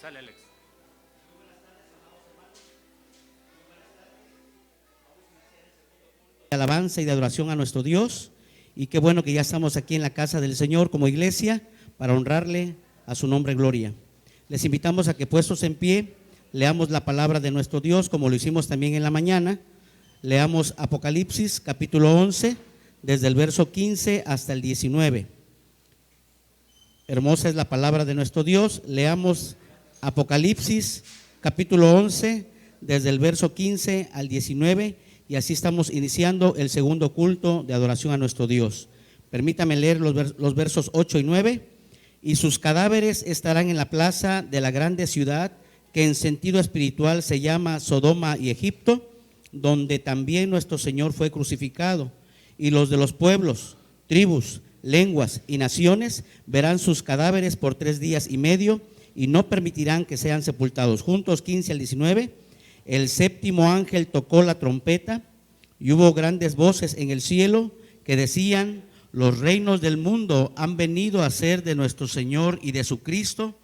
Sale, Alex. De alabanza y de adoración a nuestro Dios, y qué bueno que ya estamos aquí en la casa del Señor como iglesia para honrarle a su nombre gloria. Les invitamos a que, puestos en pie, leamos la palabra de nuestro Dios como lo hicimos también en la mañana. Leamos Apocalipsis capítulo 11 desde el verso 15 hasta el 19. Hermosa es la palabra de nuestro Dios. Leamos Apocalipsis capítulo 11 desde el verso 15 al 19, y así estamos iniciando el segundo culto de adoración a nuestro Dios. Permítame leer los versos 8 y 9. Y sus cadáveres estarán en la plaza de la grande ciudad, que en sentido espiritual se llama Sodoma y Egipto, donde también nuestro Señor fue crucificado. Y los de los pueblos, tribus, lenguas y naciones verán sus cadáveres por 3 días y medio, y no permitirán que sean sepultados. Juntos 15 al 19. El séptimo ángel tocó la trompeta, y hubo grandes voces en el cielo que decían: los reinos del mundo han venido a ser de nuestro Señor y de su Cristo,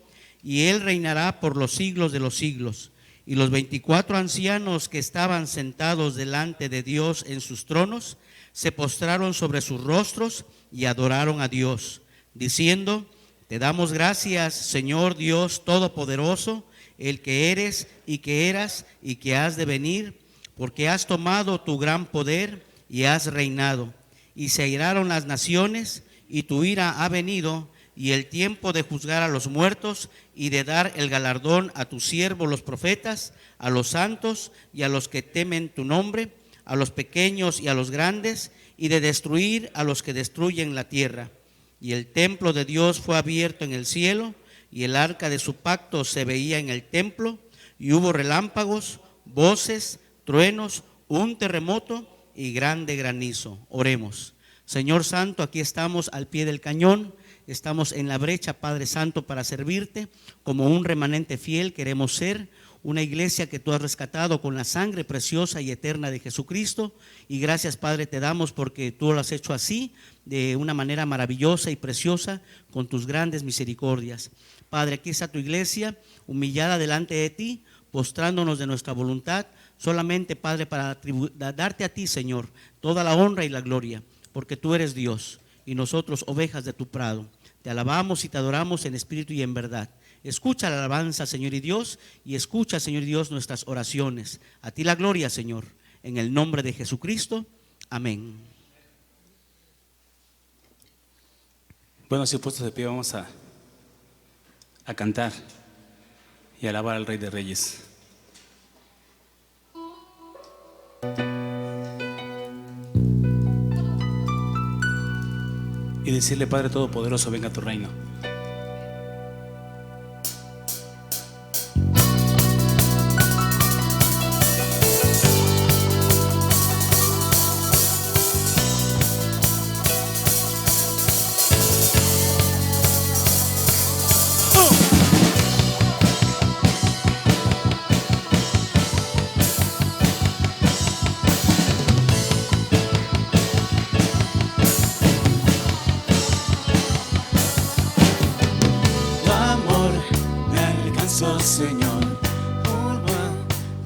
y Él reinará por los siglos de los siglos. Y los 24 ancianos que estaban sentados delante de Dios en sus tronos se postraron sobre sus rostros y adoraron a Dios, diciendo: te damos gracias, Señor Dios Todopoderoso, el que eres y que eras y que has de venir, porque has tomado tu gran poder y has reinado. Y se airaron las naciones, y tu ira ha venido, y el tiempo de juzgar a los muertos y de dar el galardón a tus siervos los profetas, a los santos y a los que temen tu nombre, a los pequeños y a los grandes, y de destruir a los que destruyen la tierra. Y el templo de Dios fue abierto en el cielo, y el arca de su pacto se veía en el templo, y hubo relámpagos, voces, truenos, un terremoto y grande granizo. Oremos. Señor Santo, aquí estamos al pie del cañón, estamos en la brecha, Padre Santo, para servirte. Como un remanente fiel queremos ser una iglesia que tú has rescatado con la sangre preciosa y eterna de Jesucristo, y gracias, Padre, te damos porque tú lo has hecho así, de una manera maravillosa y preciosa, con tus grandes misericordias. Padre, aquí está tu iglesia, humillada delante de ti, postrándonos de nuestra voluntad, solamente, Padre, para darte a ti, Señor, toda la honra y la gloria, porque tú eres Dios y nosotros ovejas de tu prado. Te alabamos y te adoramos en espíritu y en verdad. Escucha la alabanza, Señor y Dios, y escucha, Señor y Dios, nuestras oraciones. A ti la gloria, Señor, en el nombre de Jesucristo. Amén. Bueno, si puestos de pie, vamos a cantar y alabar al Rey de Reyes. Y decirle: Padre Todopoderoso, venga a tu reino. Señor, por más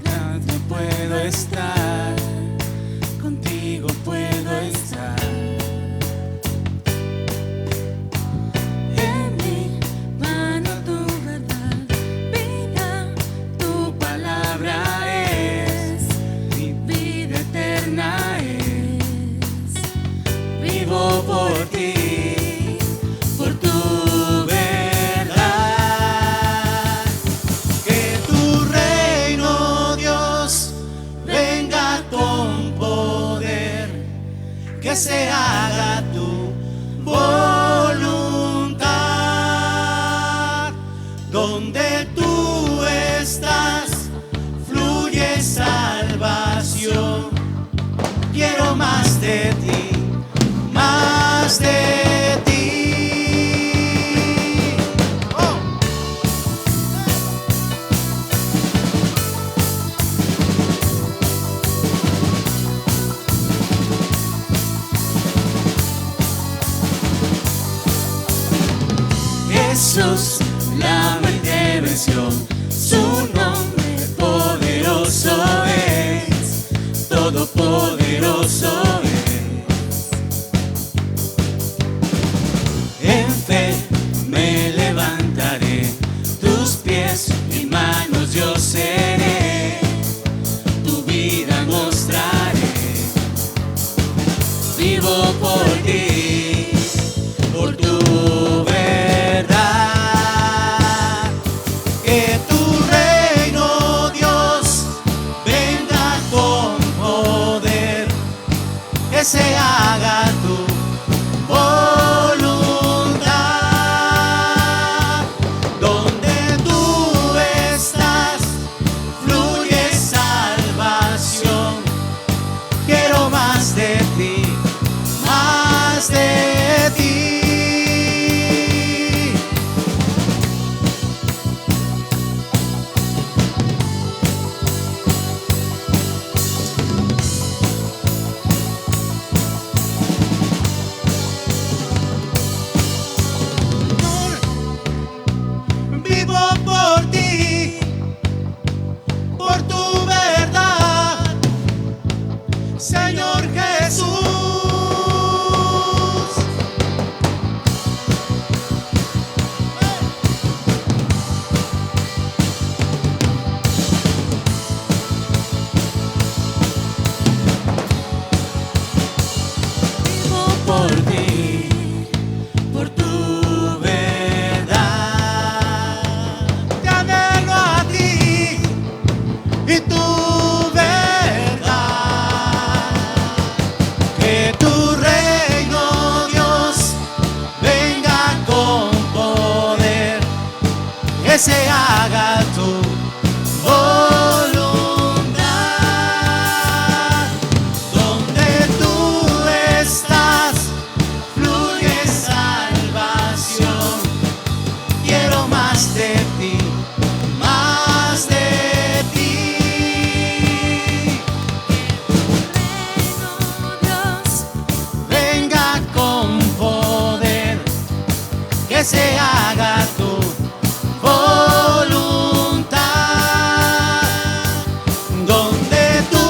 grande puedo estar, contigo puedo estar. En mi mano tu verdad, vida, tu palabra es, mi vida eterna es. Vivo por ti. Que se haga tu voluntad. Donde tú estás, fluye salvación. Quiero más de ti, más de ti. Jesús, la intervención. pies y manos yo seré, tu vida mostraré. Vivo por ti, por tu verdad. Que tu reino, Dios, venga con poder, que se haga tu voluntad. Donde tú estás, fluye salvación. Quiero más de ti, más de ti. Vivo por ti, por tu verdad, Señor Jesús. Vivo por ti, por tu verdad. Te anhelo a ti y tu verdad. Que tu reino, Dios, venga con poder, que se haga tu voluntad. Donde tú estás, fluye salvación. Quiero más de ti, más de ti. Dios, venga con poder, que se haga tu voluntad. Donde tú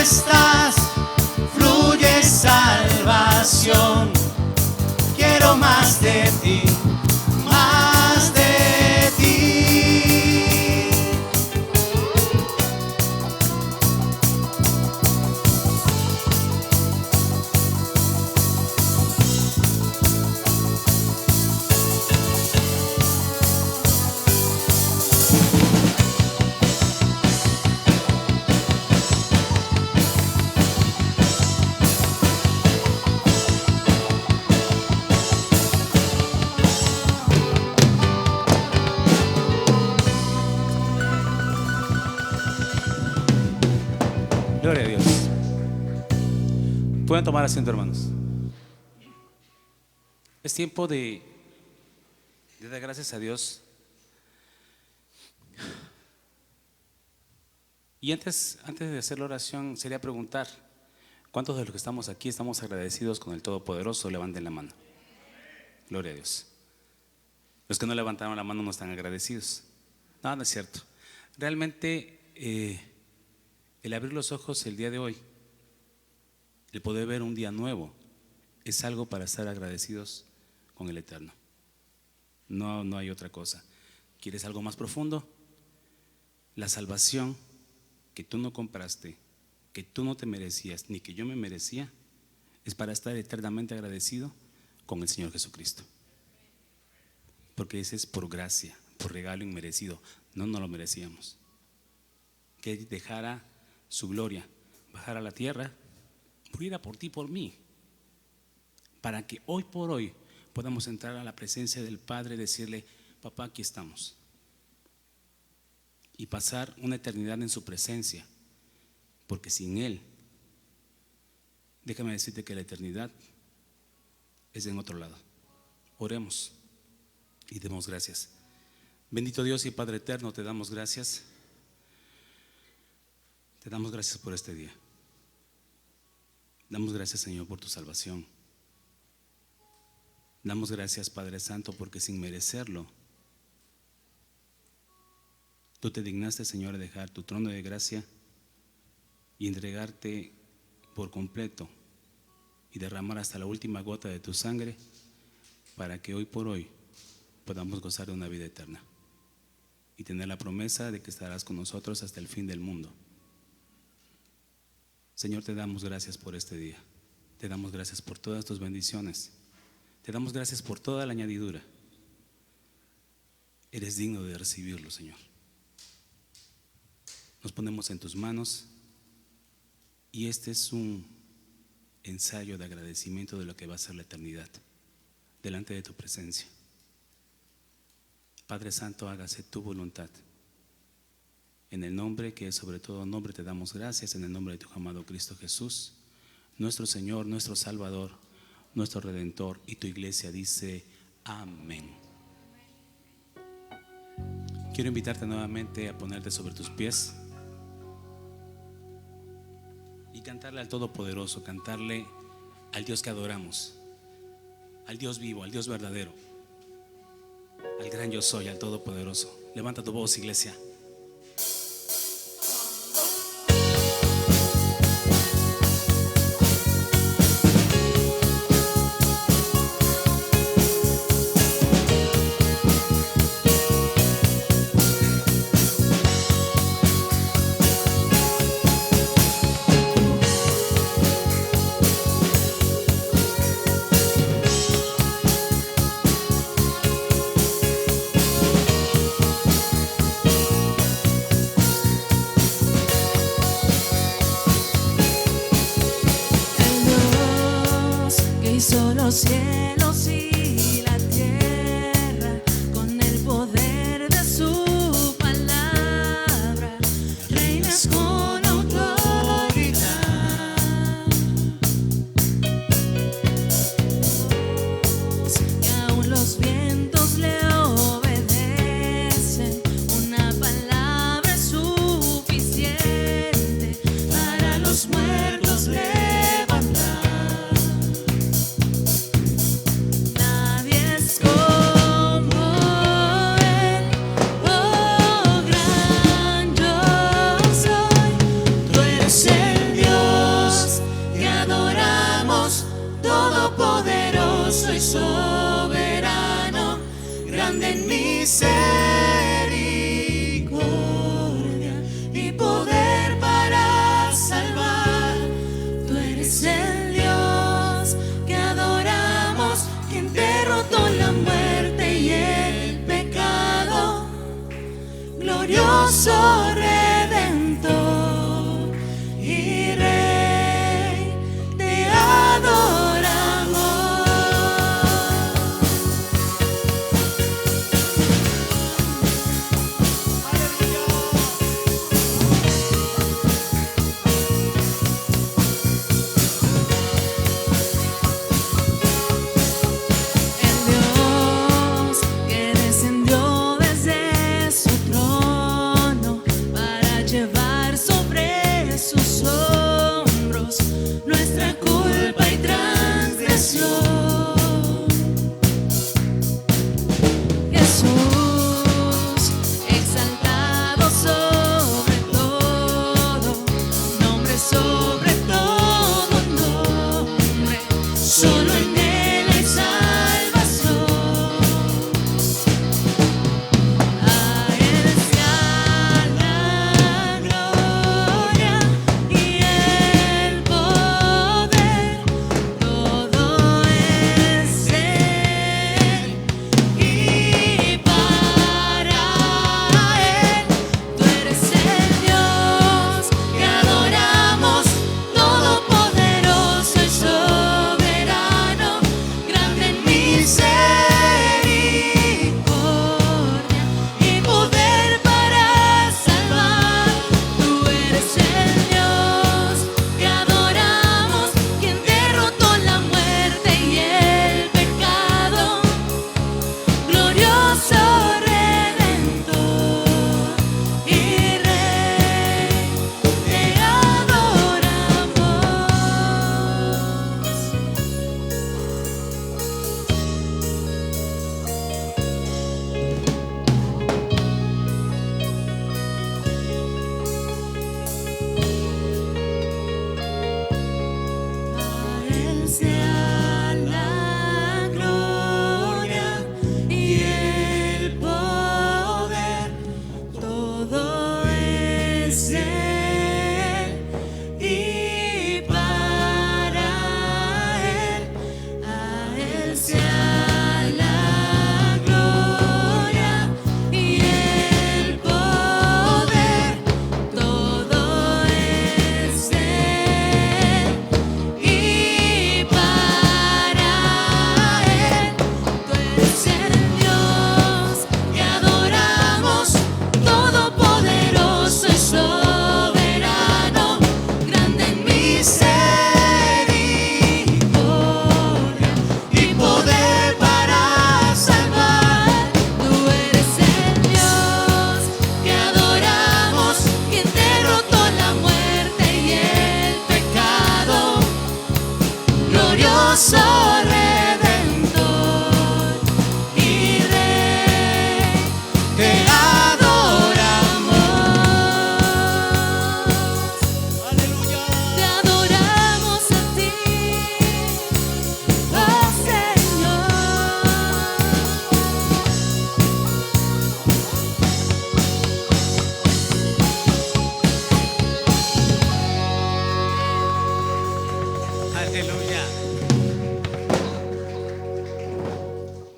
estás, fluye salvación. Quiero más de ti, más de ti. Gloria a Dios. Pueden tomar asiento, hermanos. Es tiempo de dar gracias a Dios. Y antes de hacer la oración, sería preguntar: ¿cuántos de los que estamos aquí estamos agradecidos con el Todopoderoso? Levanten la mano. Gloria a Dios. Los que no levantaron la mano no están agradecidos. No, no es cierto. Realmente el abrir los ojos el día de hoy, el poder ver un día nuevo, es algo para estar agradecidos con el Eterno. No hay otra cosa. ¿Quieres algo más profundo? La salvación que tú no compraste, que tú no te merecías, ni que yo me merecía, es para estar eternamente agradecido con el Señor Jesucristo. Porque ese es por gracia, por regalo inmerecido. No lo merecíamos. Que dejara su gloria, bajar a la tierra, muriera por ti, por mí, para que hoy por hoy podamos entrar a la presencia del Padre y decirle: papá, aquí estamos, y pasar una eternidad en su presencia, porque sin Él, déjame decirte que la eternidad es en otro lado. Oremos y demos gracias. Bendito Dios y Padre eterno, te damos gracias. Te damos gracias por este día. Damos gracias, Señor, por tu salvación. Damos gracias, Padre Santo, porque sin merecerlo, tú te dignaste, Señor, a dejar tu trono de gracia y entregarte por completo y derramar hasta la última gota de tu sangre para que hoy por hoy podamos gozar de una vida eterna. tener la promesa de que estarás con nosotros hasta el fin del mundo. Señor, te damos gracias por este día. Te damos gracias por todas tus bendiciones. Te damos gracias por toda la añadidura. Eres digno de recibirlo, Señor. Nos ponemos en tus manos y este es un ensayo de agradecimiento de lo que va a ser la eternidad delante de tu presencia. Padre Santo, hágase tu voluntad. En el nombre que es sobre todo nombre te damos gracias, en el nombre de tu amado Cristo Jesús, nuestro Señor, nuestro Salvador, nuestro Redentor, y tu iglesia dice amén. Quiero invitarte nuevamente a ponerte sobre tus pies y cantarle al Todopoderoso, cantarle al Dios que adoramos, al Dios vivo, al Dios verdadero, al gran yo soy, al Todopoderoso. Levanta tu voz, iglesia. Hizo los cielos y la tierra con el poder de su palabra, reinas con autoridad, y aún los vientos le obedecen. Una palabra es suficiente para los muertos levantar. Soy soberano, grande en misericordia y poder para salvar. Tú eres el Dios que adoramos, quien derrotó la muerte y el pecado. Glorioso Redentor y Rey, te adoramos. Llevar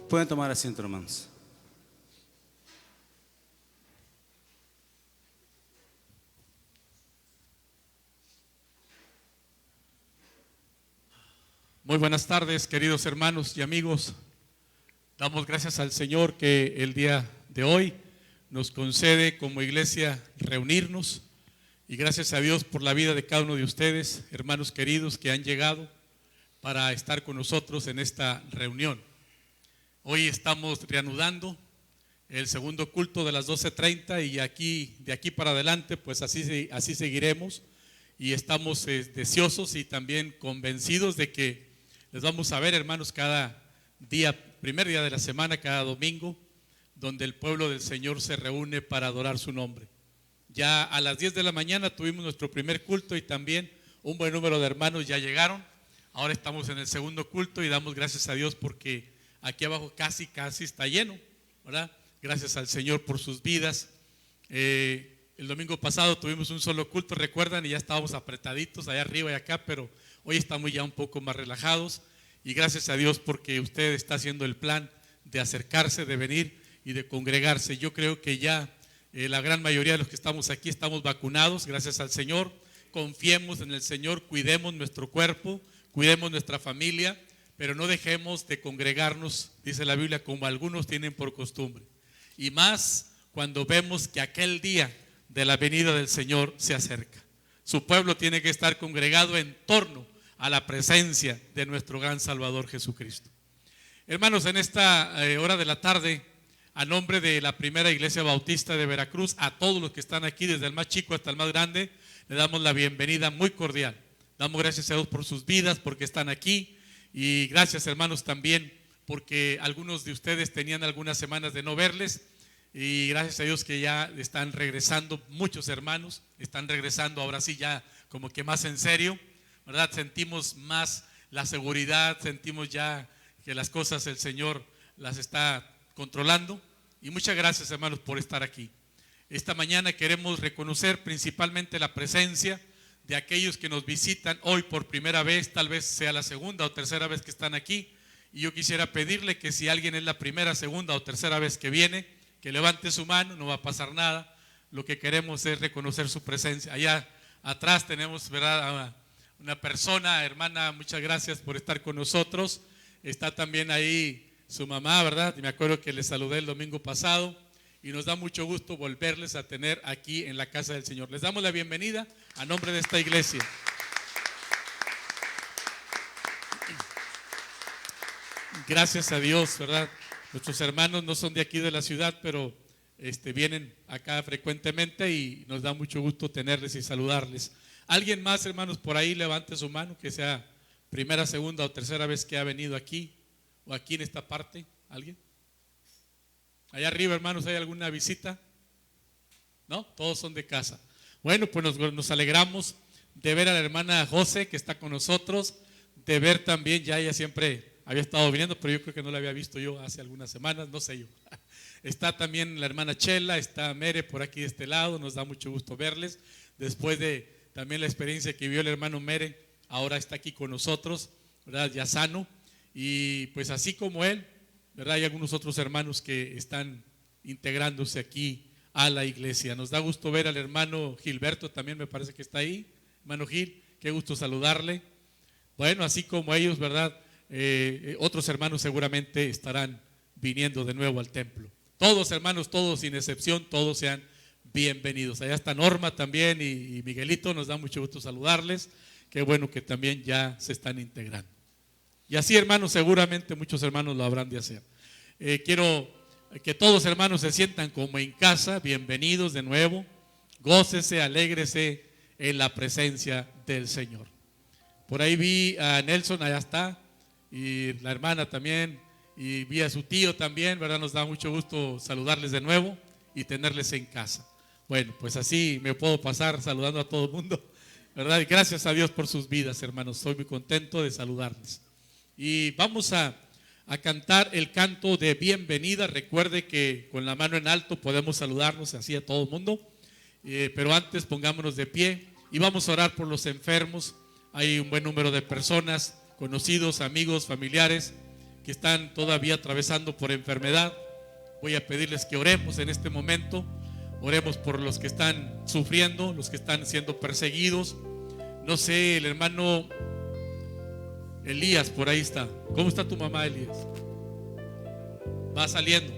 Pueden tomar asiento, hermanos. Muy buenas tardes, queridos hermanos y amigos. Damos gracias al Señor que el día de hoy nos concede como iglesia reunirnos, y gracias a Dios por la vida de cada uno de ustedes, hermanos queridos que han llegado para estar con nosotros en esta reunión. Hoy estamos reanudando el segundo culto de las 12:30 y de aquí para adelante pues así seguiremos, y estamos deseosos y también convencidos de que les vamos a ver, hermanos, cada día, primer día de la semana, cada domingo, donde el pueblo del Señor se reúne para adorar su nombre. Ya a las 10 de la mañana tuvimos nuestro primer culto y también un buen número de hermanos ya llegaron. Ahora estamos en el segundo culto y damos gracias a Dios porque aquí abajo casi está lleno, ¿verdad? Gracias al Señor por sus vidas. El domingo pasado tuvimos un solo culto, recuerdan, y ya estábamos apretaditos allá arriba y acá, pero hoy estamos ya un poco más relajados, y gracias a Dios porque usted está haciendo el plan de acercarse, de venir y de congregarse. Yo creo que ya la gran mayoría de los que estamos aquí estamos vacunados, gracias al Señor. Confiemos en el Señor, cuidemos nuestro cuerpo, cuidemos nuestra familia, pero no dejemos de congregarnos, dice la Biblia, como algunos tienen por costumbre. Y más cuando vemos que aquel día de la venida del Señor se acerca. Su pueblo tiene que estar congregado en torno a la presencia de nuestro gran Salvador Jesucristo. Hermanos, en esta hora de la tarde, a nombre de la Primera Iglesia Bautista de Veracruz, a todos los que están aquí, desde el más chico hasta el más grande, le damos la bienvenida muy cordial. Damos gracias a Dios por sus vidas, porque están aquí, y gracias, hermanos, también porque algunos de ustedes tenían algunas semanas de no verles, y gracias a Dios que ya están regresando, muchos hermanos están regresando ahora sí ya como que más en serio, ¿verdad? Sentimos más la seguridad, sentimos ya que las cosas el Señor las está controlando, y muchas gracias, hermanos, por estar aquí. Esta mañana queremos reconocer principalmente la presencia de aquellos que nos visitan hoy por primera vez, tal vez sea la segunda o tercera vez que están aquí, y yo quisiera pedirle que si alguien es la primera, segunda o tercera vez que viene, que levante su mano, no va a pasar nada. Lo que queremos es reconocer su presencia. Allá atrás tenemos, ¿verdad?, una persona, hermana, muchas gracias por estar con nosotros. Está también ahí su mamá, ¿verdad? Y me acuerdo que les saludé el domingo pasado, y nos da mucho gusto volverles a tener aquí en la casa del Señor. Les damos la bienvenida a nombre de esta iglesia. Gracias a Dios, ¿verdad? Nuestros hermanos no son de aquí de la ciudad, pero vienen acá frecuentemente y nos da mucho gusto tenerles y saludarles. ¿Alguien más, hermanos, por ahí levante su mano, que sea primera, segunda o tercera vez que ha venido aquí o aquí en esta parte? ¿Alguien? Allá arriba, hermanos, ¿hay alguna visita? ¿No? Todos son de casa. Bueno, pues nos alegramos de ver a la hermana José, que está con nosotros, de ver también, ya ella siempre había estado viniendo, pero yo creo que no la había visto yo hace algunas semanas, no sé yo. Está también la hermana Chela, está Mere por aquí de este lado, nos da mucho gusto verles. Después de también la experiencia que vio el hermano Mere, ahora está aquí con nosotros, ¿verdad? Ya sano. Y pues así como él, ¿verdad? Hay algunos otros hermanos que están integrándose aquí a la iglesia. Nos da gusto ver al hermano Gilberto, también me parece que está ahí. Hermano Gil, qué gusto saludarle. Bueno, así como ellos, ¿verdad? Otros hermanos seguramente estarán viniendo de nuevo al templo. Todos, hermanos, todos sin excepción, todos sean bienvenidos. Allá está Norma también y Miguelito, nos da mucho gusto saludarles. Qué bueno que también ya se están integrando. Y así, hermanos, seguramente muchos hermanos lo habrán de hacer. Quiero que todos, hermanos, se sientan como en casa, bienvenidos de nuevo. Gócese, alégrese en la presencia del Señor. Por ahí vi a Nelson, allá está, y la hermana también, y vi a su tío también, ¿verdad? Nos da mucho gusto saludarles de nuevo y tenerles en casa. Bueno, pues así me puedo pasar saludando a todo el mundo, ¿verdad? Y gracias a Dios por sus vidas, hermanos. Estoy muy contento de saludarles. Y vamos a cantar el canto de bienvenida. Recuerde que con la mano en alto podemos saludarnos así a todo el mundo, pero antes pongámonos de pie y vamos a orar por los enfermos. Hay un buen número de personas, conocidos, amigos, familiares, que están todavía atravesando por enfermedad. Voy a pedirles que oremos en este momento. Oremos por los que están sufriendo, los que están siendo perseguidos. No sé, el hermano Elías por ahí está. ¿Cómo está tu mamá, Elías? Va saliendo.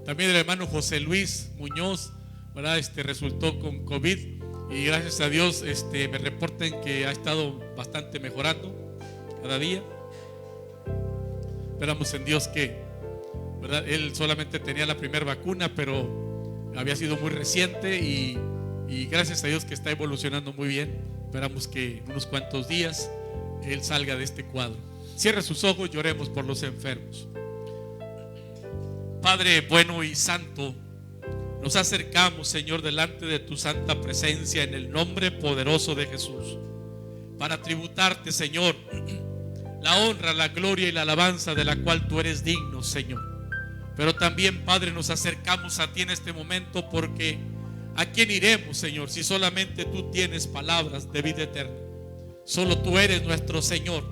También el hermano José Luis Muñoz, ¿verdad? Resultó con COVID y gracias a Dios me reporten que ha estado bastante mejorando cada día. Esperamos en Dios que, ¿verdad? Él solamente tenía la primera vacuna, pero había sido muy reciente y gracias a Dios que está evolucionando muy bien. Esperamos que en unos cuantos días él salga de este cuadro. Cierre sus ojos y oremos por los enfermos. Padre bueno y santo, nos acercamos, Señor, delante de tu santa presencia en el nombre poderoso de Jesús, para tributarte, Señor, la honra, la gloria y la alabanza de la cual tú eres digno, Señor. Pero también, Padre, nos acercamos a ti en este momento porque ¿a quién iremos, Señor, si solamente tú tienes palabras de vida eterna? Solo tú eres nuestro Señor,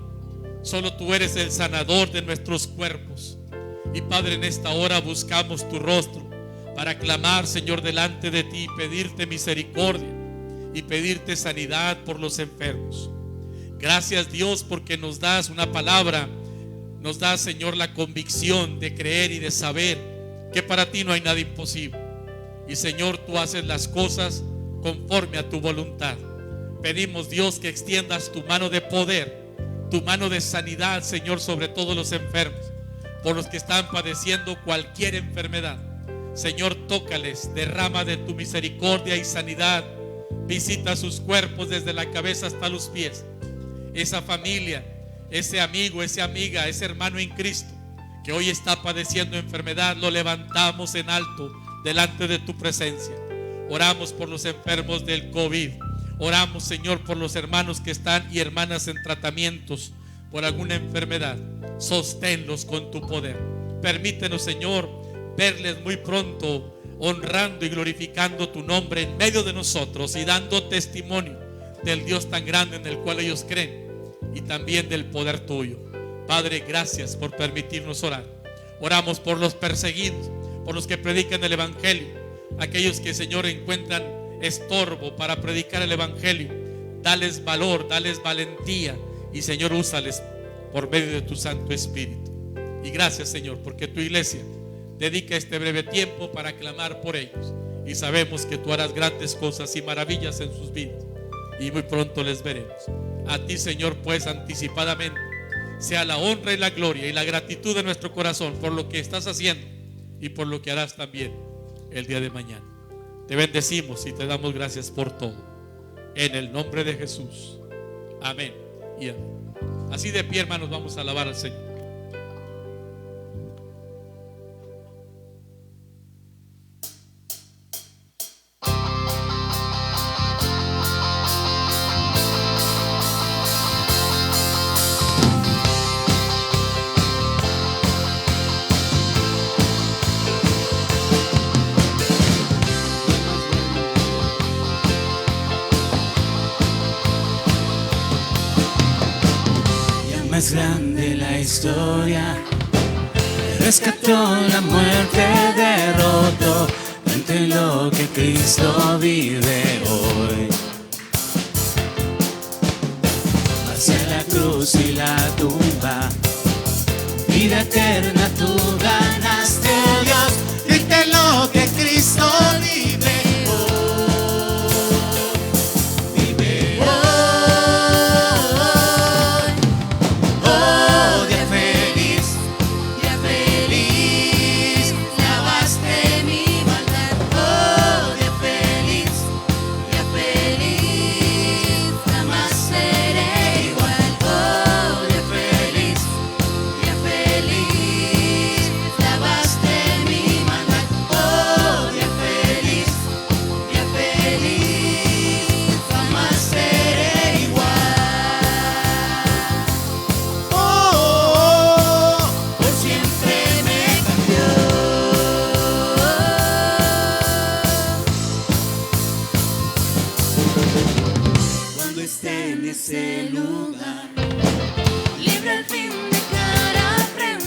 solo tú eres el sanador de nuestros cuerpos. Y Padre, en esta hora buscamos tu rostro para clamar, Señor, delante de ti y pedirte misericordia y pedirte sanidad por los enfermos. Gracias, Dios, porque nos das una palabra, nos das, Señor, la convicción de creer y de saber que para ti no hay nada imposible. Y Señor, tú haces las cosas conforme a tu voluntad. Pedimos, Dios, que extiendas tu mano de poder, tu mano de sanidad, Señor, sobre todos los enfermos, por los que están padeciendo cualquier enfermedad. Señor, tócales, derrama de tu misericordia y sanidad. Visita sus cuerpos desde la cabeza hasta los pies. Esa familia, ese amigo, esa amiga, ese hermano en Cristo que hoy está padeciendo enfermedad, lo levantamos en alto delante de tu presencia. Oramos por los enfermos del COVID. Oramos, Señor, por los hermanos que están y hermanas en tratamientos por alguna enfermedad. Sosténlos con tu poder. Permítenos, Señor, verles muy pronto honrando y glorificando tu nombre en medio de nosotros y dando testimonio del Dios tan grande en el cual ellos creen y también del poder tuyo. Padre, gracias por permitirnos orar. Oramos por los perseguidos, por los que predican el evangelio, aquellos que, Señor, encuentran estorbo para predicar el evangelio. Dales valor, dales valentía y, Señor, úsales por medio de tu Santo Espíritu. Y gracias, Señor, porque tu iglesia dedica este breve tiempo para clamar por ellos y sabemos que tú harás grandes cosas y maravillas en sus vidas y muy pronto les veremos. A ti, Señor, pues anticipadamente sea la honra y la gloria y la gratitud de nuestro corazón por lo que estás haciendo y por lo que harás también el día de mañana. Te bendecimos y te damos gracias por todo, en el nombre de Jesús. Amén y amén. Así de pie, hermanos, vamos a alabar al Señor. Más grande la historia, rescató la muerte, derrotó ante lo que Cristo vive hoy. Hacia la cruz y la tumba, vida eterna tú ganaste, oh Dios, viste lo que Cristo vive. En ese lugar, libre al fin de cara a frente.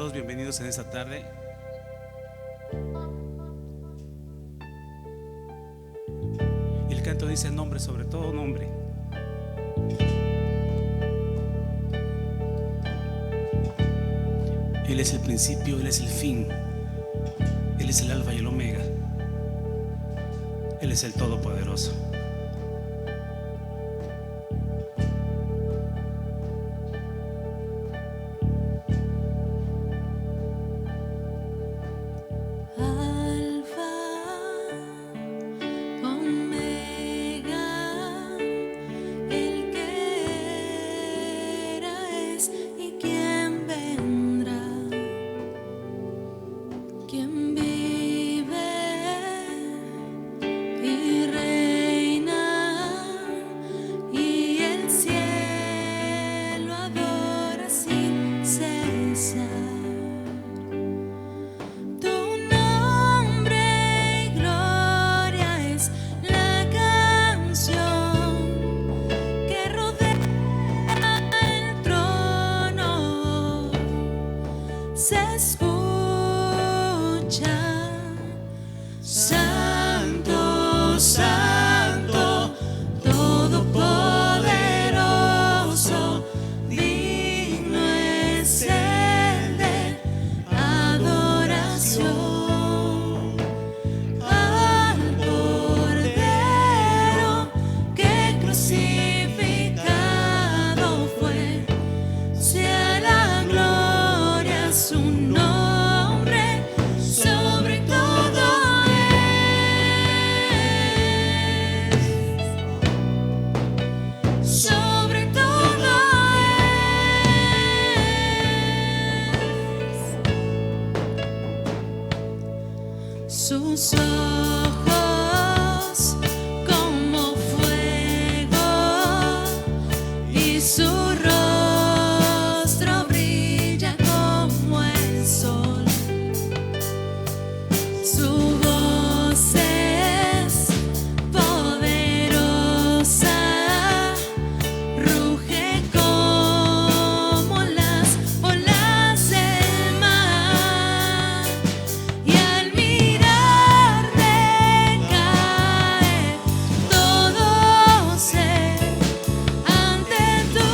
todos bienvenidos en esta tarde. Y el canto dice nombre sobre todo nombre. Él es el principio, Él es el fin. Él es el alfa y el omega. Él es el todopoderoso. Alfa, Omega, el que era, es y quien vendrá, quien vive y reina, y el cielo adora sin cesar. Tu nombre y gloria es la canción que rodea el trono. Se escucha, Santo, Santo, Todopoderoso, digno es el de adoración al Cordero que crucificado fue. Sea la gloria su nombre sobre todo es, sobre todo es. Sus ojos como fuego y su rostro brilla como el sol. Su voz es poderosa, ruge como las olas del mar, y al mirarte cae todo ser ante tu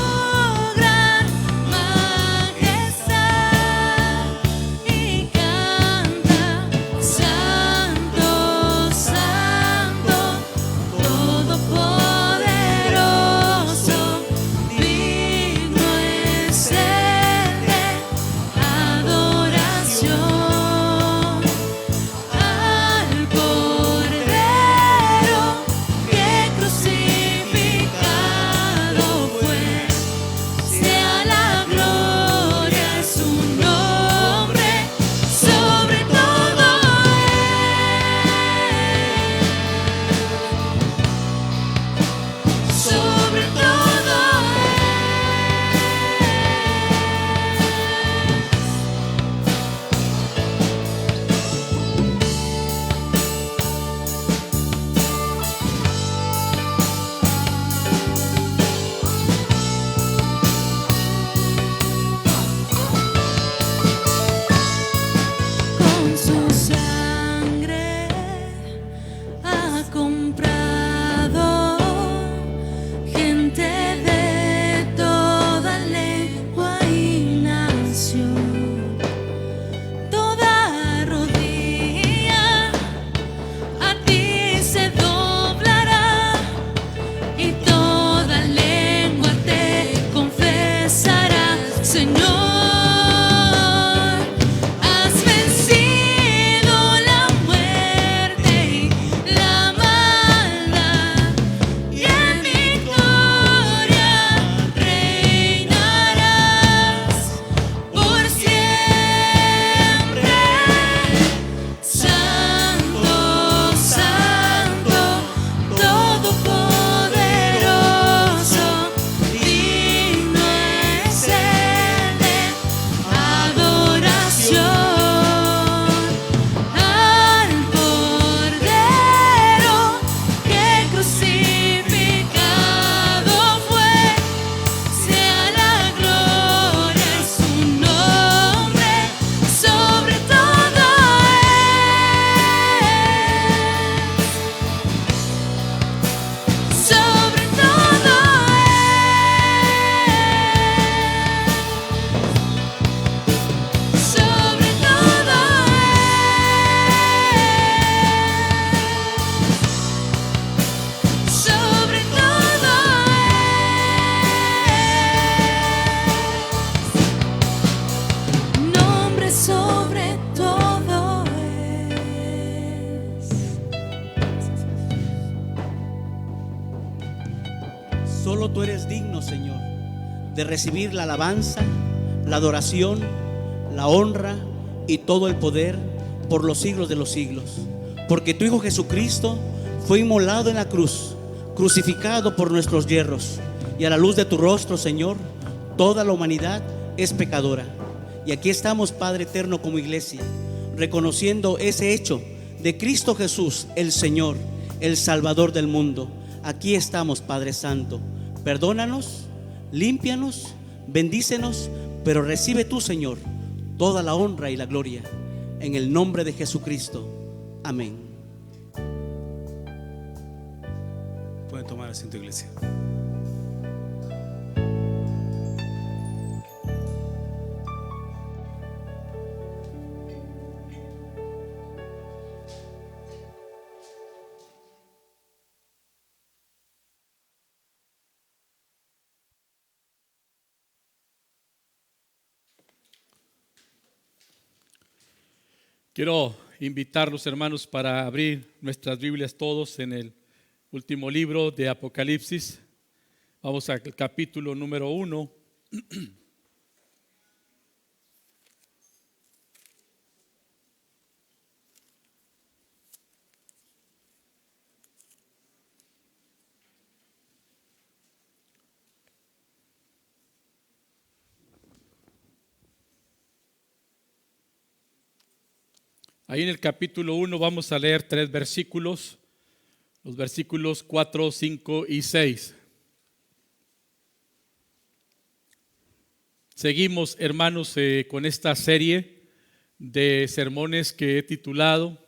Solo tú eres digno, Señor, de recibir la alabanza, la adoración, la honra y todo el poder por los siglos de los siglos. Porque tu Hijo Jesucristo fue inmolado en la cruz, crucificado por nuestros yerros, y a la luz de tu rostro, Señor, toda la humanidad es pecadora. Y aquí estamos, Padre eterno, como iglesia, reconociendo ese hecho de Cristo Jesús, el Señor, el Salvador del mundo. Aquí estamos, Padre Santo. Perdónanos, límpianos, bendícenos, pero recibe tú, Señor, toda la honra y la gloria. En el nombre de Jesucristo. Amén. Pueden tomar asiento, iglesia. Quiero invitar a los hermanos para abrir nuestras Biblias todos en el último libro de Apocalipsis. Vamos al capítulo número 1. Ahí en el capítulo 1 vamos a leer 3 versículos, los versículos 4, 5 y 6. Seguimos, hermanos, con esta serie de sermones que he titulado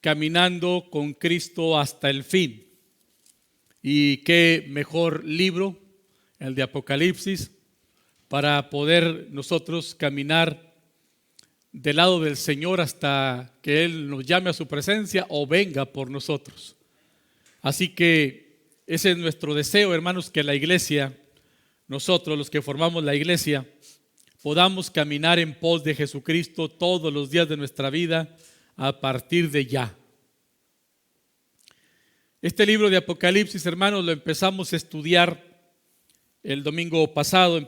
Caminando con Cristo hasta el fin. Y qué mejor libro, el de Apocalipsis, para poder nosotros caminar del lado del Señor hasta que Él nos llame a su presencia o venga por nosotros. Así que ese es nuestro deseo, hermanos, que la iglesia, nosotros los que formamos la iglesia, podamos caminar en pos de Jesucristo todos los días de nuestra vida a partir de ya. Este libro de Apocalipsis, hermanos, lo empezamos a estudiar el domingo pasado,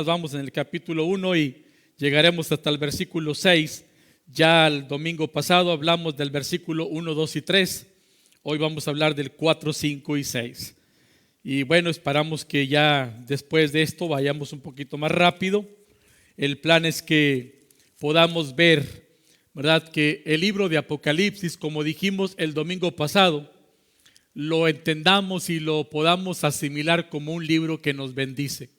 vamos en el capítulo 1 y llegaremos hasta el versículo 6. Ya el domingo pasado hablamos del versículo 1, 2 y 3. Hoy vamos a hablar del 4, 5 y 6. Y bueno, esperamos que ya después de esto vayamos un poquito más rápido. El plan es que podamos ver, ¿verdad?, que el libro de Apocalipsis, como dijimos el domingo pasado, lo entendamos y lo podamos asimilar como un libro que nos bendice.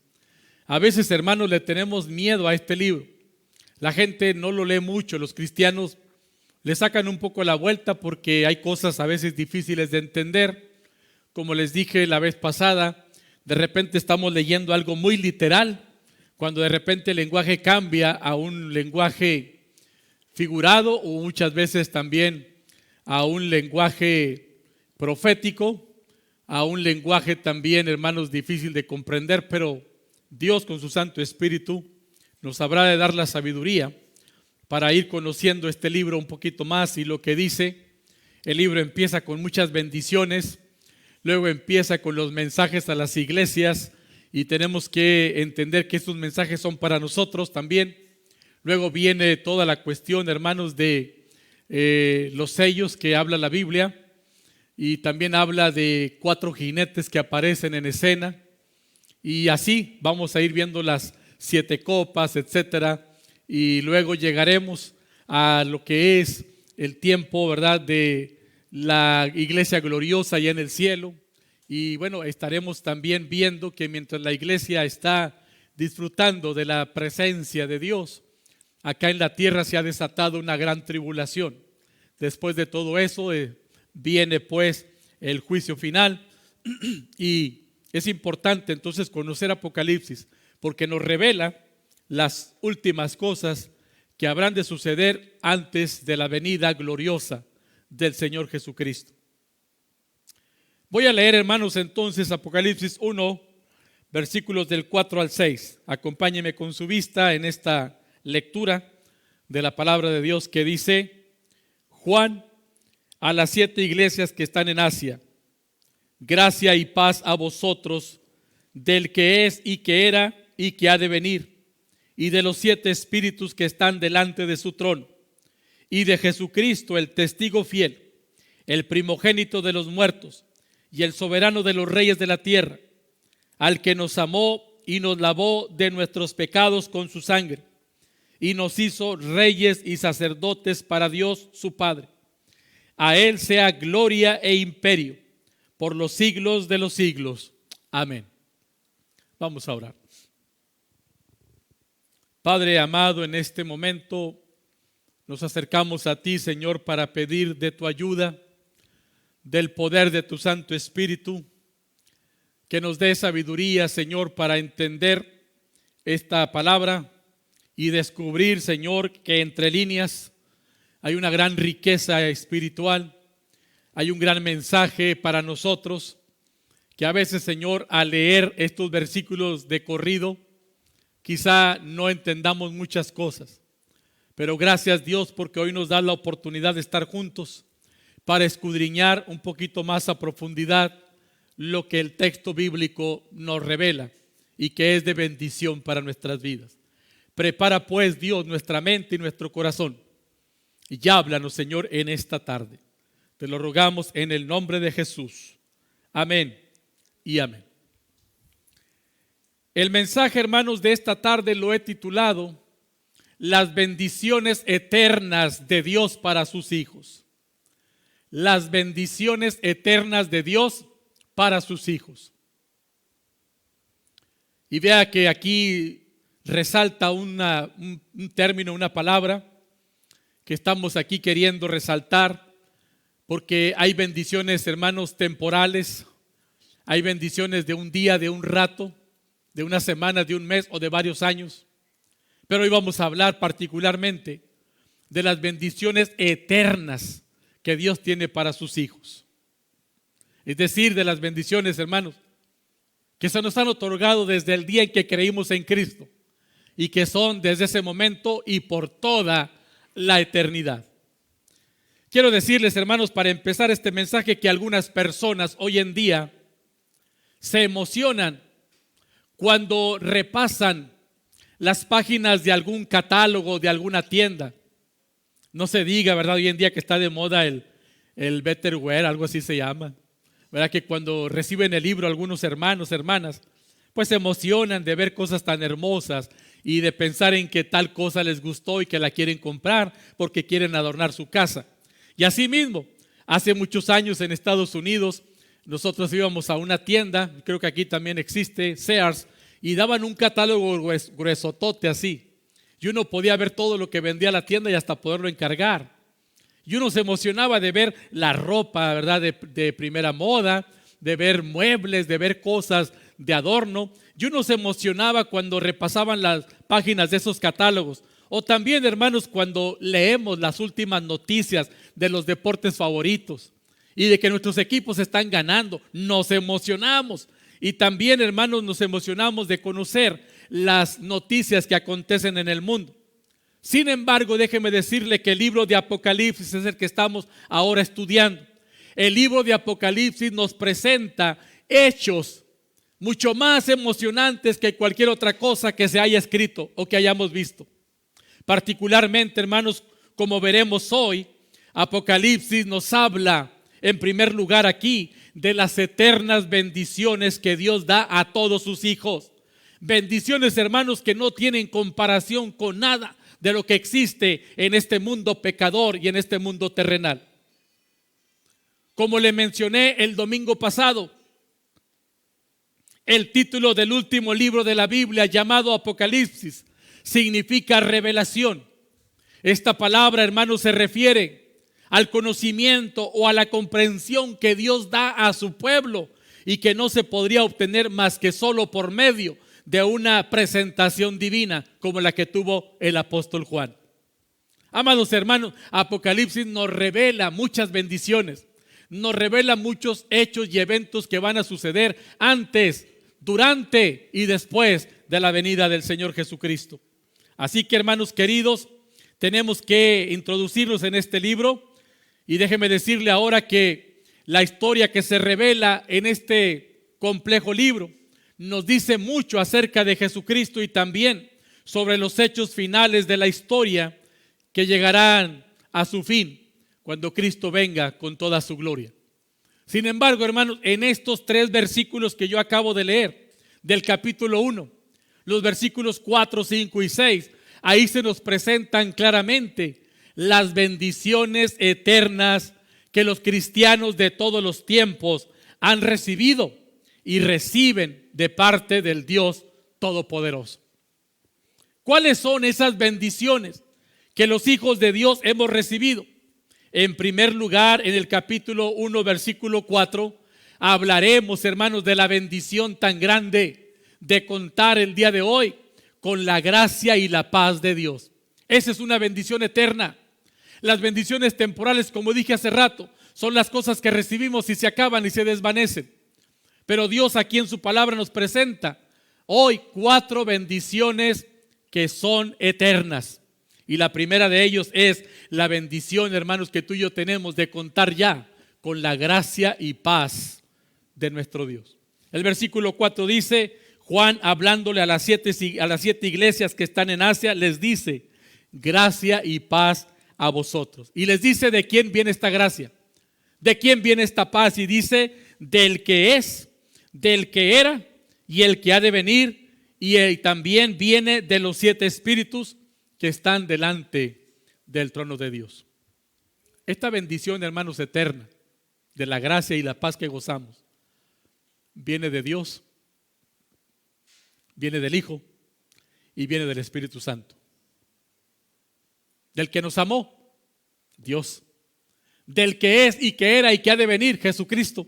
A veces, hermanos, le tenemos miedo a este libro. La gente no lo lee mucho, los cristianos le sacan un poco la vuelta porque hay cosas a veces difíciles de entender. Como les dije la vez pasada, de repente estamos leyendo algo muy literal, cuando de repente el lenguaje cambia a un lenguaje figurado o muchas veces también a un lenguaje profético, a un lenguaje también, hermanos, difícil de comprender, pero Dios con su Santo Espíritu nos habrá de dar la sabiduría para ir conociendo este libro un poquito más y lo que dice. El libro empieza con muchas bendiciones, luego empieza con los mensajes a las iglesias y tenemos que entender que estos mensajes son para nosotros también. Luego viene toda la cuestión, hermanos, de los sellos que habla la Biblia y también habla de 4 jinetes que aparecen en escena. Y así vamos a ir viendo las 7 copas, etcétera, y luego llegaremos a lo que es el tiempo, ¿verdad?, de la iglesia gloriosa allá en el cielo. Y bueno, estaremos también viendo que mientras la iglesia está disfrutando de la presencia de Dios, acá en la tierra se ha desatado una gran tribulación. Después de todo eso viene pues el juicio final y es importante entonces conocer Apocalipsis porque nos revela las últimas cosas que habrán de suceder antes de la venida gloriosa del Señor Jesucristo. Voy a leer, hermanos, entonces Apocalipsis 1, versículos del 4 al 6. Acompáñenme con su vista en esta lectura de la palabra de Dios que dice: Juan, a las 7 iglesias que están en Asia, Gracia y paz a vosotros, del que es y que era y que ha de venir, y de los 7 espíritus que están delante de su trono, y de Jesucristo, el testigo fiel, el primogénito de los muertos, y el soberano de los reyes de la tierra, al que nos amó y nos lavó de nuestros pecados con su sangre, y nos hizo reyes y sacerdotes para Dios su Padre. A Él sea gloria e imperio por los siglos de los siglos. Amén. Vamos a orar. Padre amado, en este momento nos acercamos a ti, Señor, para pedir de tu ayuda, del poder de tu Santo Espíritu, que nos dé sabiduría, Señor, para entender esta palabra y descubrir, Señor, que entre líneas hay una gran riqueza espiritual, hay un gran mensaje para nosotros, que a veces, Señor, al leer estos versículos de corrido, quizá no entendamos muchas cosas. Pero gracias, Dios, porque hoy nos da la oportunidad de estar juntos para escudriñar un poquito más a profundidad lo que el texto bíblico nos revela y que es de bendición para nuestras vidas. Prepara pues, Dios, nuestra mente y nuestro corazón y ya háblanos, Señor, en esta tarde. Te lo rogamos en el nombre de Jesús. Amén y amén. El mensaje, hermanos, de esta tarde lo he titulado Las bendiciones eternas de Dios para sus hijos. Las bendiciones eternas de Dios para sus hijos. Y vea que aquí resalta un término, una palabra que estamos aquí queriendo resaltar, porque hay bendiciones, hermanos, temporales, hay bendiciones de un día, de un rato, de una semana, de un mes o de varios años. Pero hoy vamos a hablar particularmente de las bendiciones eternas que Dios tiene para sus hijos. Es decir, de las bendiciones, hermanos, que se nos han otorgado desde el día en que creímos en Cristo y que son desde ese momento y por toda la eternidad. Quiero decirles, hermanos, para empezar este mensaje, que algunas personas hoy en día se emocionan cuando repasan las páginas de algún catálogo, de alguna tienda. No se diga, ¿verdad? Hoy en día que está de moda el Betterware, algo así se llama. ¿Verdad? Que cuando reciben el libro algunos hermanos, hermanas, pues se emocionan de ver cosas tan hermosas y de pensar en que tal cosa les gustó y que la quieren comprar porque quieren adornar su casa. Y así mismo, hace muchos años en Estados Unidos, nosotros íbamos a una tienda, creo que aquí también existe, Sears, y daban un catálogo gruesotote así. Y uno podía ver todo lo que vendía la tienda y hasta poderlo encargar. Y uno se emocionaba de ver la ropa, ¿verdad?, de primera moda, de ver muebles, de ver cosas de adorno. Y uno se emocionaba cuando repasaban las páginas de esos catálogos. O también, hermanos, cuando leemos las últimas noticias de los deportes favoritos y de que nuestros equipos están ganando, nos emocionamos. Y también, hermanos, nos emocionamos de conocer las noticias que acontecen en el mundo. Sin embargo, déjeme decirle que el libro de Apocalipsis es el que estamos ahora estudiando. El libro de Apocalipsis nos presenta hechos mucho más emocionantes que cualquier otra cosa que se haya escrito o que hayamos visto. Particularmente, hermanos, como veremos hoy, Apocalipsis nos habla, en primer lugar aquí, de las eternas bendiciones que Dios da a todos sus hijos. Bendiciones, hermanos, que no tienen comparación con nada de lo que existe en este mundo pecador y en este mundo terrenal. Como le mencioné el domingo pasado, el título del último libro de la Biblia, llamado Apocalipsis, significa revelación. Esta palabra, hermanos, se refiere al conocimiento o a la comprensión que Dios da a su pueblo y que no se podría obtener más que solo por medio de una presentación divina como la que tuvo el apóstol Juan. Amados hermanos, Apocalipsis nos revela muchas bendiciones, nos revela muchos hechos y eventos que van a suceder antes, durante y después de la venida del Señor Jesucristo. Así que, hermanos queridos, tenemos que introducirnos en este libro y déjeme decirle ahora que la historia que se revela en este complejo libro nos dice mucho acerca de Jesucristo y también sobre los hechos finales de la historia que llegarán a su fin cuando Cristo venga con toda su gloria. Sin embargo, hermanos, en estos 3 versículos que yo acabo de leer del capítulo 1, los versículos 4, 5 y 6, ahí se nos presentan claramente las bendiciones eternas que los cristianos de todos los tiempos han recibido y reciben de parte del Dios Todopoderoso. ¿Cuáles son esas bendiciones que los hijos de Dios hemos recibido? En primer lugar, en el capítulo 1, versículo 4, hablaremos, hermanos, de la bendición tan grande de contar el día de hoy con la gracia y la paz de Dios. Esa es una bendición eterna. Las bendiciones temporales, como dije hace rato, son las cosas que recibimos y se acaban y se desvanecen. Pero Dios aquí en su palabra nos presenta hoy 4 bendiciones que son eternas. Y la primera de ellos es la bendición, hermanos, que tú y yo tenemos de contar ya con la gracia y paz de nuestro Dios. El versículo 4 dice, Juan hablándole a las 7 iglesias que están en Asia, les dice, gracia y paz a vosotros. Y les dice de quién viene esta gracia, de quién viene esta paz. Y dice, del que es, del que era y el que ha de venir. Y también viene de los 7 espíritus que están delante del trono de Dios. Esta bendición, hermanos, eterna, de la gracia y la paz que gozamos, viene de Dios, viene del Hijo y viene del Espíritu Santo. Del que nos amó, Dios. Del que es y que era y que ha de venir, Jesucristo.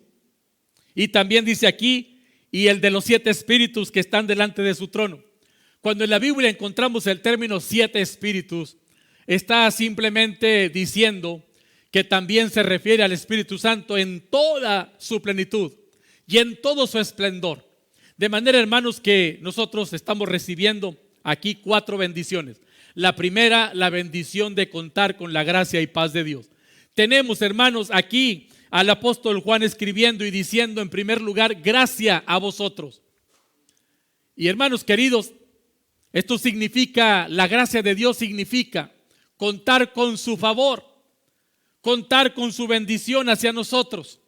Y también dice aquí, y el de los 7 espíritus que están delante de su trono. Cuando en la Biblia encontramos el término 7 espíritus, está simplemente diciendo que también se refiere al Espíritu Santo en toda su plenitud y en todo su esplendor. De manera, hermanos, que nosotros estamos recibiendo aquí 4 bendiciones. La primera, la bendición de contar con la gracia y paz de Dios. Tenemos, hermanos, aquí al apóstol Juan escribiendo y diciendo en primer lugar, gracia a vosotros. Y hermanos queridos, esto significa, la gracia de Dios significa contar con su favor, contar con su bendición hacia nosotros.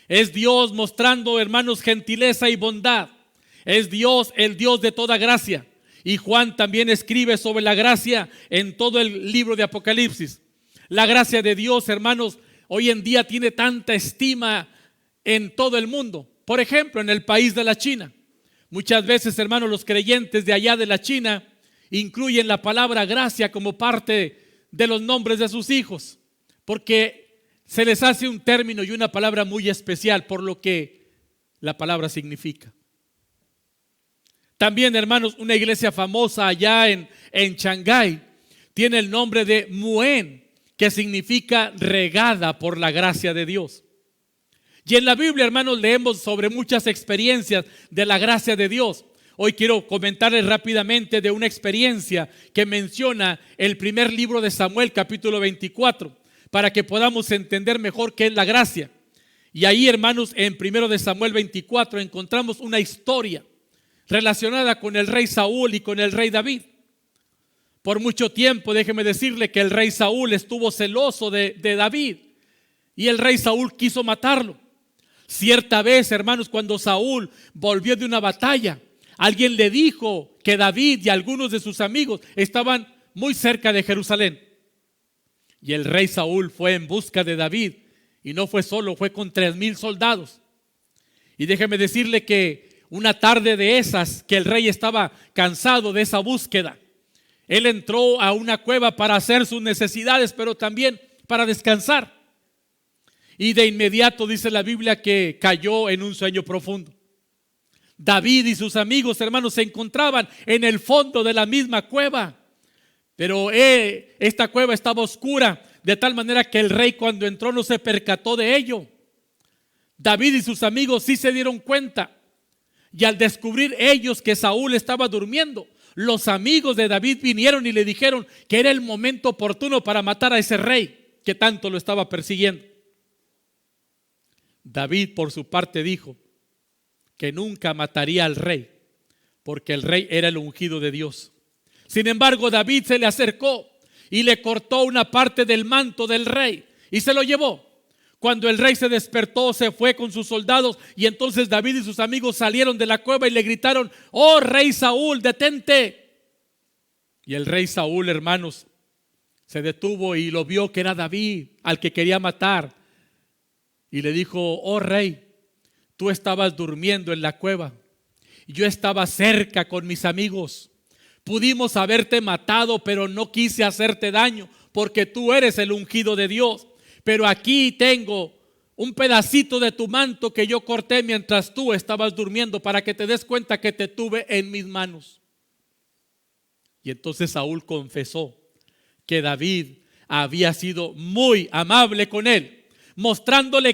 Es Dios mostrando, hermanos, gentileza y bondad. Es Dios, el Dios de toda gracia. Y Juan también escribe sobre la gracia en todo el libro de Apocalipsis. La gracia de Dios, hermanos, hoy en día tiene tanta estima en todo el mundo. Por ejemplo, en el país de la China. Muchas veces, hermanos, los creyentes de allá de la China incluyen la palabra gracia como parte de los nombres de sus hijos, porque se les hace un término y una palabra muy especial por lo que la palabra significa. También, hermanos, una iglesia famosa allá en Shanghái tiene el nombre de Muen, que significa regada por la gracia de Dios. Y en la Biblia, hermanos, leemos sobre muchas experiencias de la gracia de Dios. Hoy quiero comentarles rápidamente de una experiencia que menciona el primer libro de Samuel, capítulo 24, para que podamos entender mejor qué es la gracia. Y ahí, hermanos, en primero de Samuel 24 encontramos una historia relacionada con el rey Saúl y con el rey David. Por mucho tiempo, déjeme decirle que el rey Saúl estuvo celoso de David y el rey Saúl quiso matarlo. Cierta vez, hermanos, cuando Saúl volvió de una batalla, alguien le dijo que David y algunos de sus amigos estaban muy cerca de Jerusalén. Y el rey Saúl fue en busca de David y no fue solo, fue con 3,000 soldados. Y déjeme decirle que una tarde de esas, que el rey estaba cansado de esa búsqueda, él entró a una cueva para hacer sus necesidades, pero también para descansar. Y de inmediato dice la Biblia que cayó en un sueño profundo. David y sus amigos, hermanos, se encontraban en el fondo de la misma cueva. Pero esta cueva estaba oscura, de tal manera que el rey cuando entró no se percató de ello. David y sus amigos sí se dieron cuenta. Y al descubrir ellos que Saúl estaba durmiendo, los amigos de David vinieron y le dijeron que era el momento oportuno para matar a ese rey que tanto lo estaba persiguiendo. David, por su parte, dijo que nunca mataría al rey, porque el rey era el ungido de Dios. Sin embargo, David se le acercó y le cortó una parte del manto del rey y se lo llevó. Cuando el rey se despertó, se fue con sus soldados, y entonces David y sus amigos salieron de la cueva y le gritaron: ¡Oh, rey Saúl, detente! Y el rey Saúl, hermanos, se detuvo y lo vio que era David al que quería matar. Y le dijo: oh rey, tú estabas durmiendo en la cueva. Yo estaba cerca con mis amigos. Pudimos haberte matado, pero no quise hacerte daño, porque tú eres el ungido de Dios. Pero aquí tengo un pedacito de tu manto que yo corté mientras tú estabas durmiendo, para que te des cuenta que te tuve en mis manos. Y entonces Saúl confesó que David había sido muy amable con él, mostrándole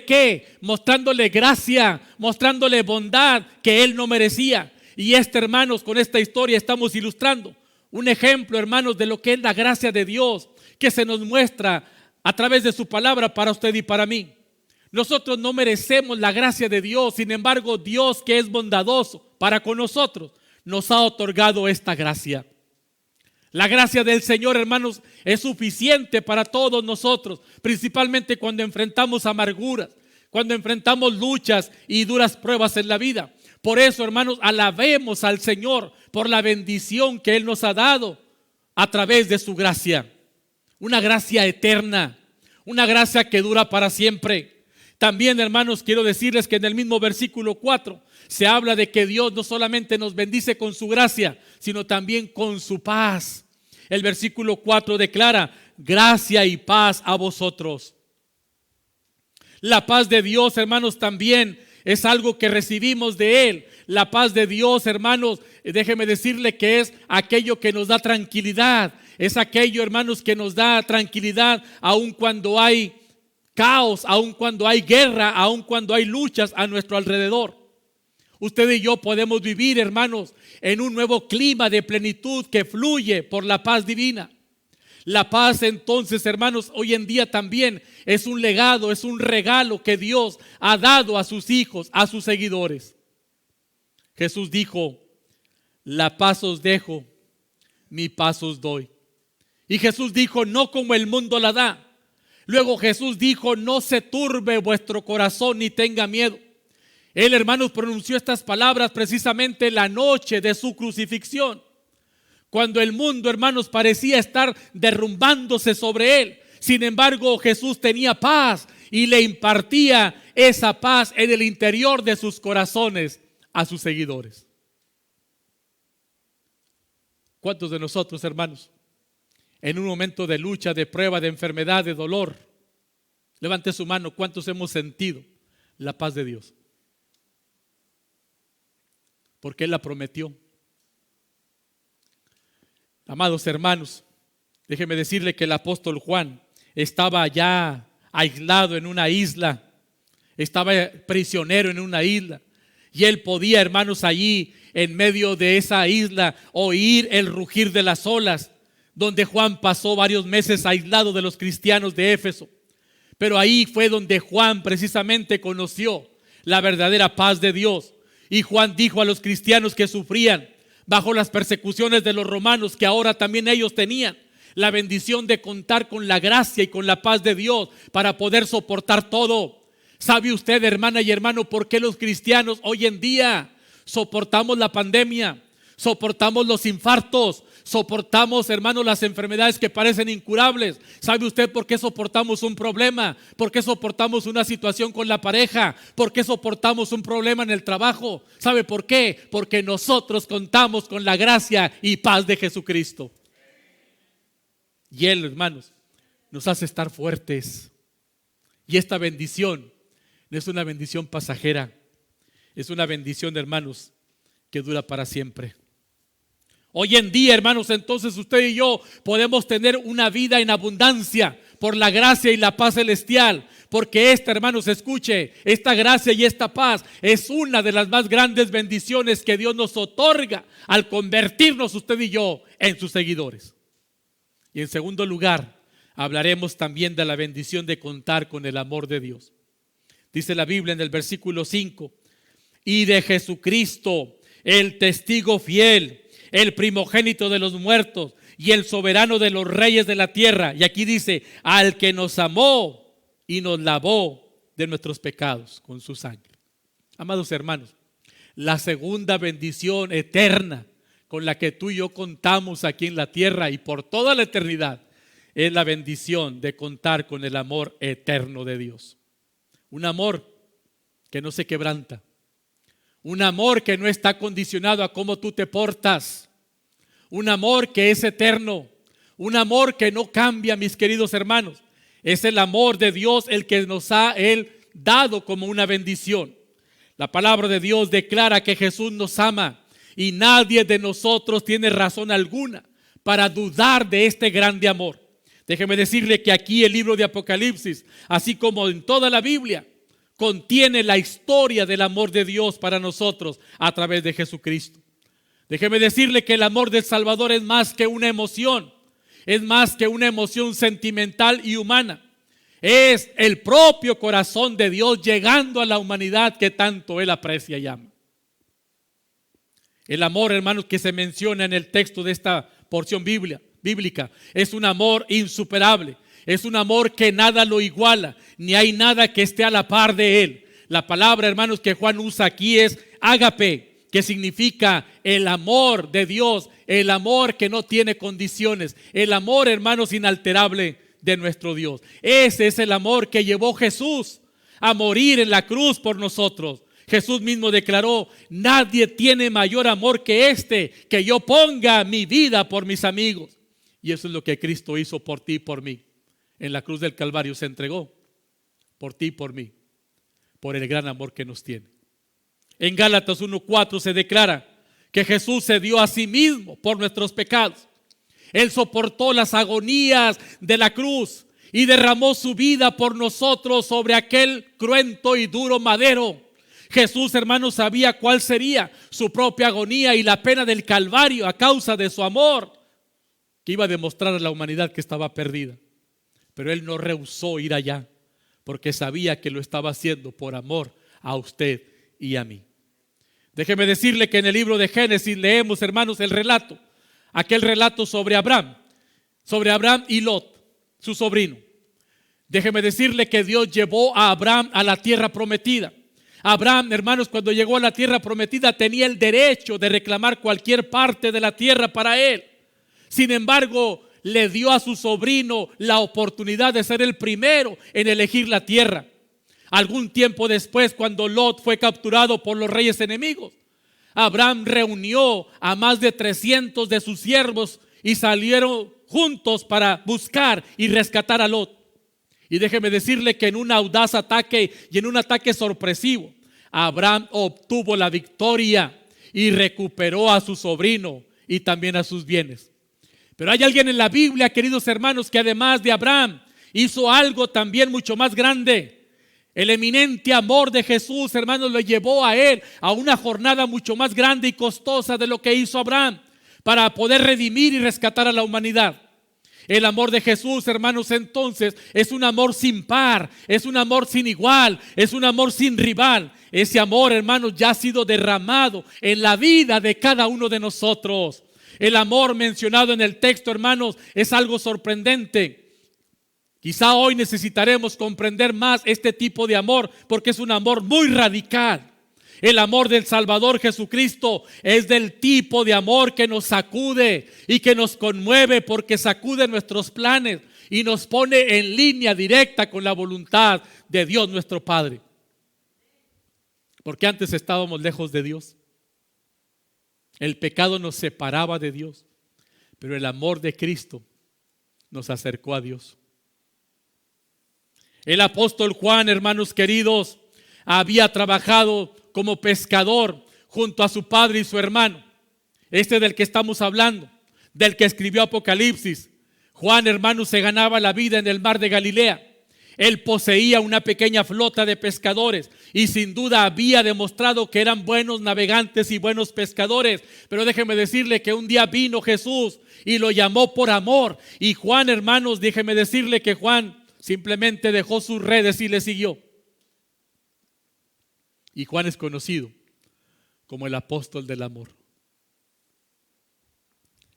gracia, mostrándole bondad que él no merecía. Y hermanos, con esta historia estamos ilustrando un ejemplo, hermanos, de lo que es la gracia de Dios, que se nos muestra a través de su palabra para usted y para mí. Nosotros no merecemos la gracia de Dios, sin embargo, Dios, que es bondadoso para con nosotros, nos ha otorgado esta gracia. La gracia del Señor, hermanos, es suficiente para todos nosotros, principalmente cuando enfrentamos amarguras, cuando enfrentamos luchas y duras pruebas en la vida. Por eso, hermanos, alabemos al Señor por la bendición que Él nos ha dado a través de su gracia. Una gracia eterna, una gracia que dura para siempre. También, hermanos, quiero decirles que en el mismo versículo 4 se habla de que Dios no solamente nos bendice con su gracia, sino también con su paz. El versículo 4 declara: gracia y paz a vosotros. La paz de Dios, hermanos, también es algo que recibimos de Él. La paz de Dios, hermanos, déjeme decirle que es aquello que nos da tranquilidad. Es aquello, hermanos, que nos da tranquilidad aun cuando hay caos, aun cuando hay guerra, aun cuando hay luchas a nuestro alrededor. Usted y yo podemos vivir, hermanos, en un nuevo clima de plenitud que fluye por la paz divina. La paz, entonces, hermanos, hoy en día también es un legado, es un regalo que Dios ha dado a sus hijos, a sus seguidores. Jesús dijo: la paz os dejo, mi paz os doy. Y Jesús dijo: no como el mundo la da. Luego Jesús dijo: no se turbe vuestro corazón ni tenga miedo. Él, hermanos, pronunció estas palabras precisamente la noche de su crucifixión, cuando el mundo, hermanos, parecía estar derrumbándose sobre él. Sin embargo, Jesús tenía paz y le impartía esa paz en el interior de sus corazones a sus seguidores. ¿Cuántos de nosotros, hermanos, en un momento de lucha, de prueba, de enfermedad, de dolor, levante su mano, cuántos hemos sentido la paz de Dios? Porque Él la prometió. Amados hermanos, déjeme decirle que el apóstol Juan estaba allá aislado en una isla, estaba prisionero en una isla, y él podía, hermanos, allí en medio de esa isla oír el rugir de las olas, donde Juan pasó varios meses aislado de los cristianos de Éfeso. Pero ahí fue donde Juan precisamente conoció la verdadera paz de Dios. Y Juan dijo a los cristianos que sufrían bajo las persecuciones de los romanos, que ahora también ellos tenían la bendición de contar con la gracia y con la paz de Dios para poder soportar todo. ¿Sabe usted, hermana y hermano, por qué los cristianos hoy en día soportamos la pandemia, soportamos los infartos, soportamos, hermanos, las enfermedades que parecen incurables? ¿Sabe usted por qué soportamos un problema? ¿Por qué soportamos una situación con la pareja? ¿Por qué soportamos un problema en el trabajo? ¿Sabe por qué? Porque nosotros contamos con la gracia y paz de Jesucristo. Y Él, hermanos, nos hace estar fuertes. Y esta bendición no es una bendición pasajera, es una bendición, hermanos, que dura para siempre. Hoy en día, hermanos, entonces usted y yo podemos tener una vida en abundancia por la gracia y la paz celestial, porque hermanos, escuche, esta gracia y esta paz es una de las más grandes bendiciones que Dios nos otorga al convertirnos usted y yo en sus seguidores. Y en segundo lugar, hablaremos también de la bendición de contar con el amor de Dios. Dice la Biblia en el versículo 5, y de Jesucristo, el testigo fiel, el primogénito de los muertos y el soberano de los reyes de la tierra. Y aquí dice, al que nos amó y nos lavó de nuestros pecados con su sangre. Amados hermanos, la segunda bendición eterna con la que tú y yo contamos aquí en la tierra y por toda la eternidad es la bendición de contar con el amor eterno de Dios. Un amor que no se quebranta. Un amor que no está condicionado a cómo tú te portas. Un amor que es eterno. Un amor que no cambia, mis queridos hermanos. Es el amor de Dios el que nos ha Él dado como una bendición. La palabra de Dios declara que Jesús nos ama y nadie de nosotros tiene razón alguna para dudar de este grande amor. Déjeme decirle que aquí el libro de Apocalipsis, así como en toda la Biblia, contiene la historia del amor de Dios para nosotros a través de Jesucristo. Déjeme decirle que el amor del Salvador es más que una emoción, es más que una emoción sentimental y humana. Es el propio corazón de Dios llegando a la humanidad que tanto Él aprecia y ama. El amor, hermanos, que se menciona en el texto de esta porción bíblica es un amor insuperable. Es un amor que nada lo iguala, ni hay nada que esté a la par de Él. La palabra, hermanos, que Juan usa aquí es ágape, que significa el amor de Dios, el amor que no tiene condiciones, el amor, hermanos, inalterable de nuestro Dios. Ese es el amor que llevó Jesús a morir en la cruz por nosotros. Jesús mismo declaró, nadie tiene mayor amor que este, que yo ponga mi vida por mis amigos. Y eso es lo que Cristo hizo por ti y por mí. En la cruz del Calvario se entregó por ti y por mí, por el gran amor que nos tiene. En Gálatas 1:4 se declara que Jesús se dio a sí mismo por nuestros pecados. Él soportó las agonías de la cruz y derramó su vida por nosotros sobre aquel cruento y duro madero. Jesús, hermanos, sabía cuál sería su propia agonía y la pena del Calvario a causa de su amor, que iba a demostrar a la humanidad que estaba perdida. Pero Él no rehusó ir allá, porque sabía que lo estaba haciendo por amor a usted y a mí. Déjeme decirle que en el libro de Génesis leemos, hermanos, el relato, aquel relato sobre Abraham y Lot, su sobrino. Déjeme decirle que Dios llevó a Abraham a la tierra prometida. Abraham, hermanos, cuando llegó a la tierra prometida tenía el derecho de reclamar cualquier parte de la tierra para él. Sin embargo, le dio a su sobrino la oportunidad de ser el primero en elegir la tierra. Algún tiempo después, cuando Lot fue capturado por los reyes enemigos, Abraham reunió a más de 300 de sus siervos y salieron juntos para buscar y rescatar a Lot. Y déjeme decirle que en un audaz ataque y en un ataque sorpresivo, Abraham obtuvo la victoria y recuperó a su sobrino y también a sus bienes. Pero hay alguien en la Biblia, queridos hermanos, que además de Abraham hizo algo también mucho más grande. El eminente amor de Jesús, hermanos, lo llevó a él a una jornada mucho más grande y costosa de lo que hizo Abraham para poder redimir y rescatar a la humanidad. El amor de Jesús, hermanos, entonces es un amor sin par, es un amor sin igual, es un amor sin rival. Ese amor, hermanos, ya ha sido derramado en la vida de cada uno de nosotros. El amor mencionado en el texto, hermanos, es algo sorprendente. Quizá hoy necesitaremos comprender más este tipo de amor porque es un amor muy radical. El amor del Salvador Jesucristo es del tipo de amor que nos sacude y que nos conmueve porque sacude nuestros planes y nos pone en línea directa con la voluntad de Dios nuestro Padre. Porque antes estábamos lejos de Dios. El pecado nos separaba de Dios, pero el amor de Cristo nos acercó a Dios. El apóstol Juan, hermanos queridos, había trabajado como pescador junto a su padre y su hermano. Este del que estamos hablando, del que escribió Apocalipsis. Juan, hermanos, se ganaba la vida en el mar de Galilea. Él poseía una pequeña flota de pescadores y sin duda había demostrado que eran buenos navegantes y buenos pescadores. Pero déjeme decirle que un día vino Jesús y lo llamó por amor. Y Juan, hermanos, déjeme decirle que Juan simplemente dejó sus redes y le siguió. Y Juan es conocido como el apóstol del amor.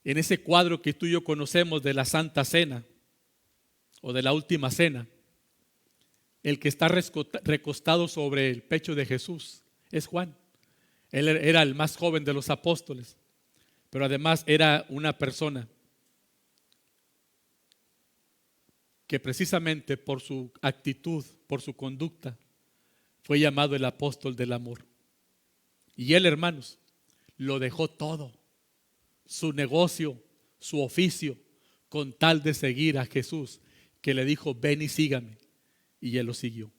En ese cuadro que tú y yo conocemos de la Santa Cena o de la Última Cena, el que está recostado sobre el pecho de Jesús es Juan. Él era el más joven de los apóstoles, pero además era una persona que precisamente por su actitud, por su conducta, fue llamado el apóstol del amor. Y él, hermanos, lo dejó todo, su negocio, su oficio, con tal de seguir a Jesús, que le dijo: ven y sígame. Y él lo siguió.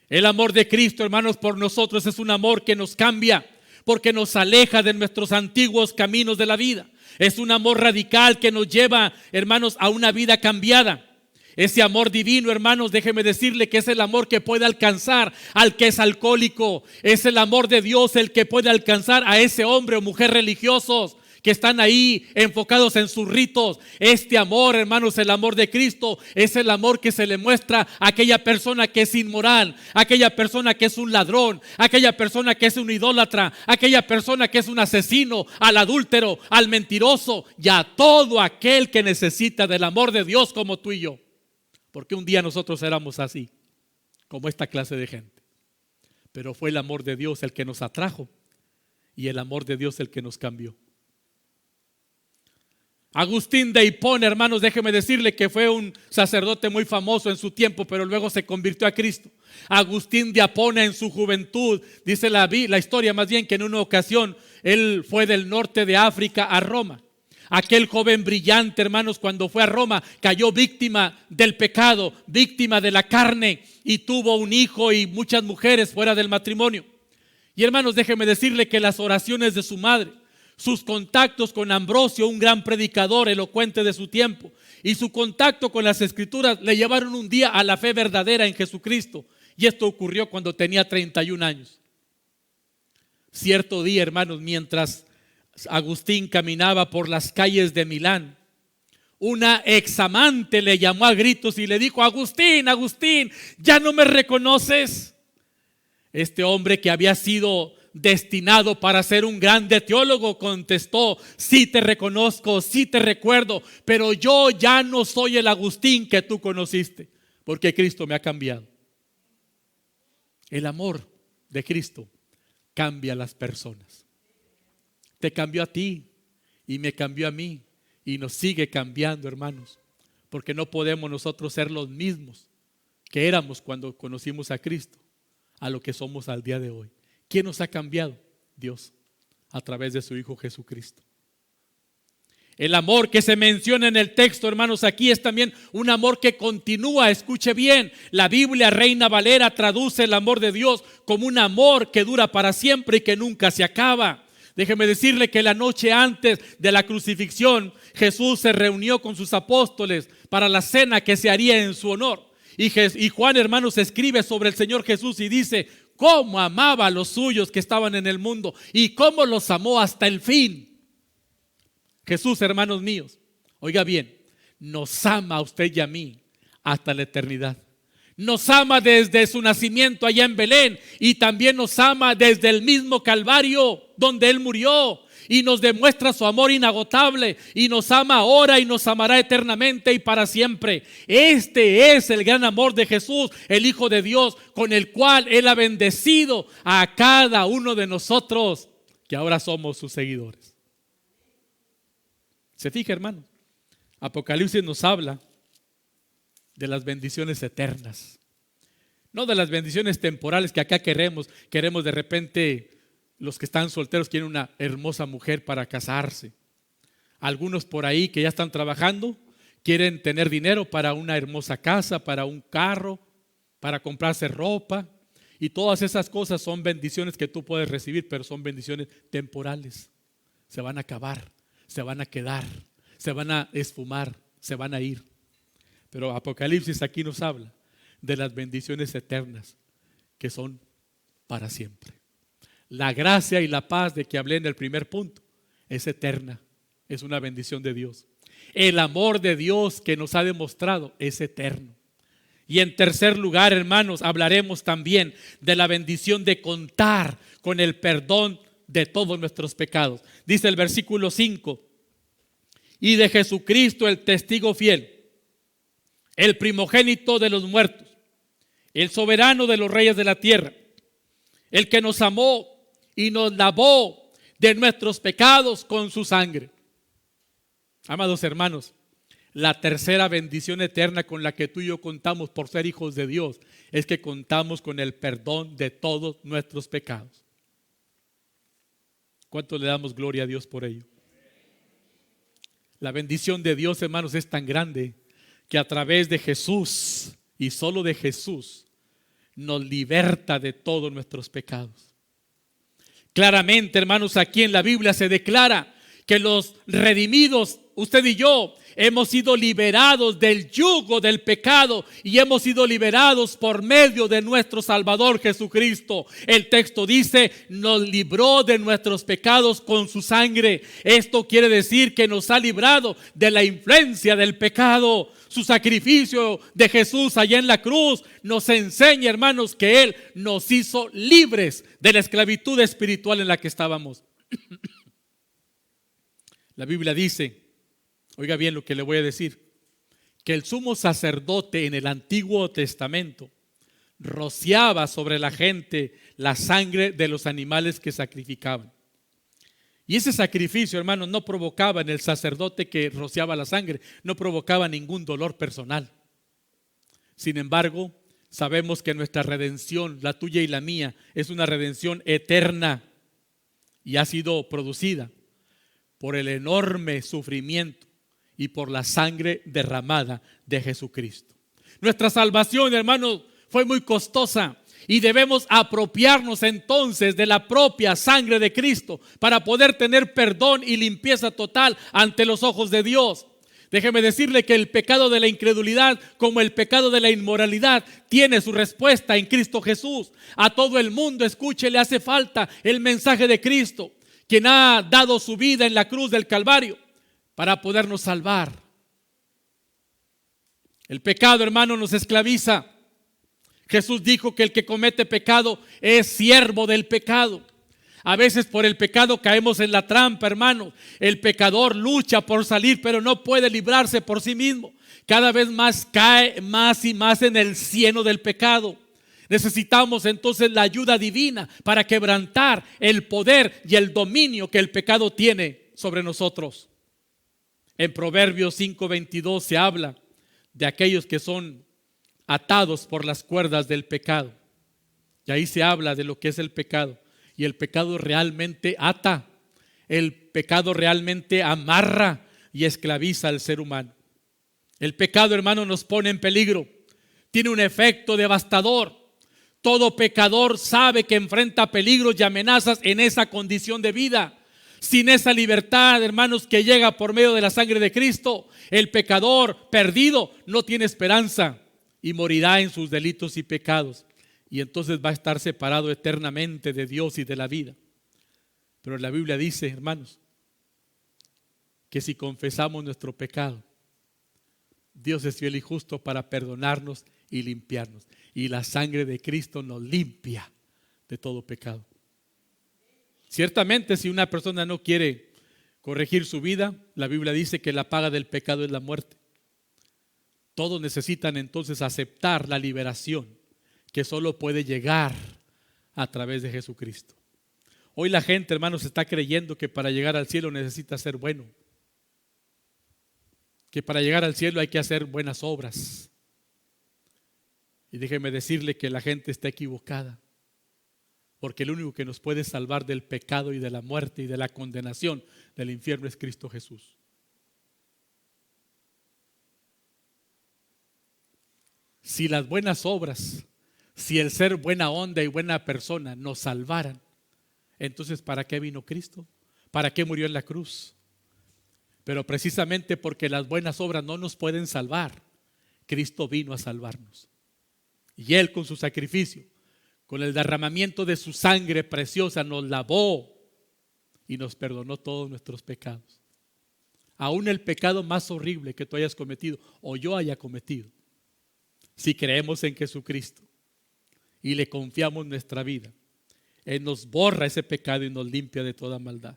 El amor de Cristo, hermanos, por nosotros es un amor que nos cambia, porque nos aleja de nuestros antiguos caminos de la vida. Es un amor radical que nos lleva, hermanos, a una vida cambiada. Ese amor divino, hermanos, déjeme decirle que es el amor que puede alcanzar al que es alcohólico. Es el amor de Dios el que puede alcanzar a ese hombre o mujer religiosos que están ahí enfocados en sus ritos. Este amor, hermanos, el amor de Cristo, es el amor que se le muestra a aquella persona que es inmoral, a aquella persona que es un ladrón, a aquella persona que es un idólatra, a aquella persona que es un asesino, al adúltero, al mentiroso y a todo aquel que necesita del amor de Dios como tú y yo. Porque un día nosotros éramos así, como esta clase de gente. Pero fue el amor de Dios el que nos atrajo y el amor de Dios el que nos cambió. Agustín de Hipona, hermanos, déjeme decirle que fue un sacerdote muy famoso en su tiempo, pero luego se convirtió a Cristo. Agustín de Hipona en su juventud, dice la historia más bien, que en una ocasión él fue del norte de África a Roma. Aquel joven brillante, hermanos, cuando fue a Roma, cayó víctima del pecado, víctima de la carne, y tuvo un hijo y muchas mujeres fuera del matrimonio. Y hermanos, déjeme decirle que las oraciones de su madre, sus contactos con Ambrosio, un gran predicador elocuente de su tiempo, y su contacto con las Escrituras le llevaron un día a la fe verdadera en Jesucristo. Y esto ocurrió cuando tenía 31 años. Cierto día, hermanos, mientras Agustín caminaba por las calles de Milán, una examante le llamó a gritos y le dijo: Agustín, Agustín, ¿ya no me reconoces? Este hombre, que había sido destinado para ser un grande teólogo, contestó: sí te reconozco, sí te recuerdo, pero yo ya no soy el Agustín que tú conociste, porque Cristo me ha cambiado. El amor de Cristo cambia a las personas. Te cambió a ti y me cambió a mí y nos sigue cambiando, hermanos, porque no podemos nosotros ser los mismos que éramos cuando conocimos a Cristo a lo que somos al día de hoy. ¿Quién nos ha cambiado? Dios, a través de su Hijo Jesucristo. El amor que se menciona en el texto, hermanos, aquí es también un amor que continúa. Escuche bien, la Biblia Reina Valera traduce el amor de Dios como un amor que dura para siempre y que nunca se acaba. Déjeme decirle que la noche antes de la crucifixión, Jesús se reunió con sus apóstoles para la cena que se haría en su honor. Y Juan, hermanos, escribe sobre el Señor Jesús y dice: cómo amaba a los suyos que estaban en el mundo y cómo los amó hasta el fin. Jesús, hermanos míos, oiga bien, nos ama a usted y a mí hasta la eternidad. Nos ama desde su nacimiento allá en Belén y también nos ama desde el mismo Calvario donde Él murió, y nos demuestra su amor inagotable y nos ama ahora y nos amará eternamente y para siempre. Este es el gran amor de Jesús, el Hijo de Dios, con el cual Él ha bendecido a cada uno de nosotros que ahora somos sus seguidores. Se fija, hermano, Apocalipsis nos habla de las bendiciones eternas, no de las bendiciones temporales que acá queremos de repente. Los que están solteros quieren una hermosa mujer para casarse. Algunos por ahí que ya están trabajando quieren tener dinero para una hermosa casa, para un carro, para comprarse ropa. Y todas esas cosas son bendiciones que tú puedes recibir, pero son bendiciones temporales. Se van a acabar, se van a quedar, se van a esfumar, se van a ir. Pero Apocalipsis aquí nos habla de las bendiciones eternas que son para siempre. La gracia y la paz de que hablé en el primer punto es eterna, es una bendición de Dios. El amor de Dios que nos ha demostrado es eterno. Y en tercer lugar, hermanos, hablaremos también de la bendición de contar con el perdón de todos nuestros pecados. Dice el versículo 5, y de Jesucristo el testigo fiel, el primogénito de los muertos, el soberano de los reyes de la tierra, el que nos amó y nos lavó de nuestros pecados con su sangre. Amados hermanos, la tercera bendición eterna con la que tú y yo contamos por ser hijos de Dios es que contamos con el perdón de todos nuestros pecados. ¿Cuánto le damos gloria a Dios por ello? La bendición de Dios, hermanos, es tan grande que a través de Jesús y solo de Jesús nos liberta de todos nuestros pecados. Claramente, hermanos, aquí en la Biblia se declara que los redimidos, usted y yo, hemos sido liberados del yugo del pecado y hemos sido liberados por medio de nuestro Salvador Jesucristo. El texto dice, nos libró de nuestros pecados con su sangre. Esto quiere decir que nos ha librado de la influencia del pecado. Su sacrificio de Jesús allá en la cruz nos enseña, hermanos, que Él nos hizo libres de la esclavitud espiritual en la que estábamos. La Biblia dice, oiga bien lo que le voy a decir, que el sumo sacerdote en el Antiguo Testamento rociaba sobre la gente la sangre de los animales que sacrificaban. Y ese sacrificio, hermanos, no provocaba en el sacerdote que rociaba la sangre, no provocaba ningún dolor personal. Sin embargo, sabemos que nuestra redención, la tuya y la mía, es una redención eterna y ha sido producida por el enorme sufrimiento y por la sangre derramada de Jesucristo. Nuestra salvación, hermanos, fue muy costosa y debemos apropiarnos entonces de la propia sangre de Cristo para poder tener perdón y limpieza total ante los ojos de Dios. Déjeme decirle que el pecado de la incredulidad, como el pecado de la inmoralidad, tiene su respuesta en Cristo Jesús. A todo el mundo, escuche, le hace falta el mensaje de Cristo, quien ha dado su vida en la cruz del Calvario para podernos salvar. El pecado, hermano, nos esclaviza. Jesús dijo que el que comete pecado es siervo del pecado. A veces por el pecado caemos en la trampa, hermano. El pecador lucha por salir, pero no puede librarse por sí mismo. Cada vez más cae más y más en el cieno del pecado. Necesitamos entonces la ayuda divina para quebrantar el poder y el dominio que el pecado tiene sobre nosotros. En Proverbios 5:22 se habla de aquellos que son atados por las cuerdas del pecado. Y ahí se habla de lo que es el pecado. Y el pecado realmente ata, el pecado realmente amarra y esclaviza al ser humano. El pecado, hermano, nos pone en peligro. Tiene un efecto devastador. Todo pecador sabe que enfrenta peligros y amenazas en esa condición de vida. Sin esa libertad, hermanos, que llega por medio de la sangre de Cristo, el pecador perdido no tiene esperanza y morirá en sus delitos y pecados. Y entonces va a estar separado eternamente de Dios y de la vida. Pero la Biblia dice, hermanos, que si confesamos nuestro pecado, Dios es fiel y justo para perdonarnos y limpiarnos. Y la sangre de Cristo nos limpia de todo pecado. Ciertamente, si una persona no quiere corregir su vida, la Biblia dice que la paga del pecado es la muerte. Todos necesitan entonces aceptar la liberación que solo puede llegar a través de Jesucristo. Hoy la gente, hermanos, está creyendo que para llegar al cielo necesita ser bueno, que para llegar al cielo hay que hacer buenas obras. Y déjeme decirle que la gente está equivocada, porque el único que nos puede salvar del pecado y de la muerte y de la condenación del infierno es Cristo Jesús. Si las buenas obras, si el ser buena onda y buena persona nos salvaran, entonces ¿para qué vino Cristo? ¿Para qué murió en la cruz? Pero precisamente porque las buenas obras no nos pueden salvar, Cristo vino a salvarnos. Y Él con su sacrificio, con el derramamiento de su sangre preciosa, nos lavó y nos perdonó todos nuestros pecados. Aún el pecado más horrible que tú hayas cometido o yo haya cometido, Si creemos en Jesucristo y le confiamos nuestra vida, Él nos borra ese pecado y nos limpia de toda maldad.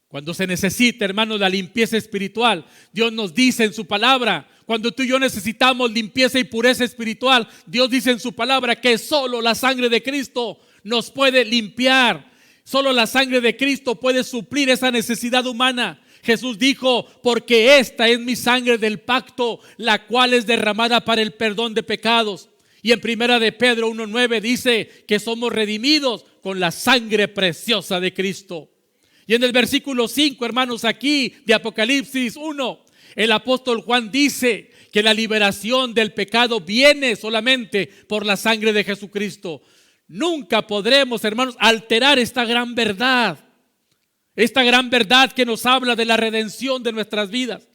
Cuando se necesita, hermanos, la limpieza espiritual, Dios nos dice en su palabra, cuando tú y yo necesitamos limpieza y pureza espiritual, Dios dice en su palabra que solo la sangre de Cristo nos puede limpiar. Solo la sangre de Cristo puede suplir esa necesidad humana. Jesús dijo, porque esta es mi sangre del pacto, la cual es derramada para el perdón de pecados. Y en primera de Pedro 1:9 dice que somos redimidos con la sangre preciosa de Cristo. Y en el versículo 5, hermanos, aquí de Apocalipsis 1, el apóstol Juan dice que la liberación del pecado viene solamente por la sangre de Jesucristo. Nunca podremos, hermanos, alterar esta gran verdad. Esta gran verdad que nos habla de la redención de nuestras vidas.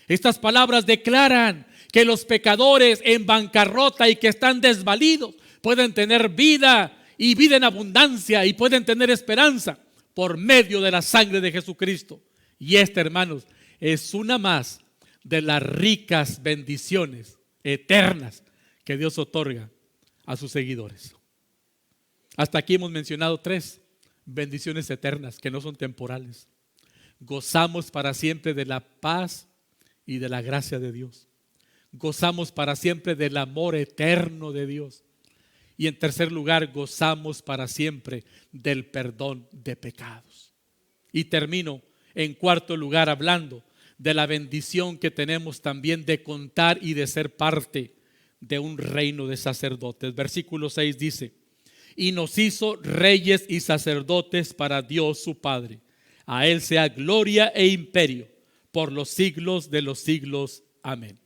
Estas palabras declaran que los pecadores en bancarrota y que están desvalidos pueden tener vida y vida en abundancia y pueden tener esperanza por medio de la sangre de Jesucristo. Y esta, hermanos, es una más de las ricas bendiciones eternas que Dios otorga a sus seguidores. Hasta aquí hemos mencionado 3 bendiciones eternas que no son temporales. Gozamos para siempre de la paz y de la gracia de Dios. Gozamos para siempre del amor eterno de Dios. Y en tercer lugar, gozamos para siempre del perdón de pecados. Y termino en cuarto lugar hablando de la bendición que tenemos también de contar y de ser parte de un reino de sacerdotes. Versículo 6 dice, y nos hizo reyes y sacerdotes para Dios su Padre. A Él sea gloria e imperio por los siglos de los siglos. Amén.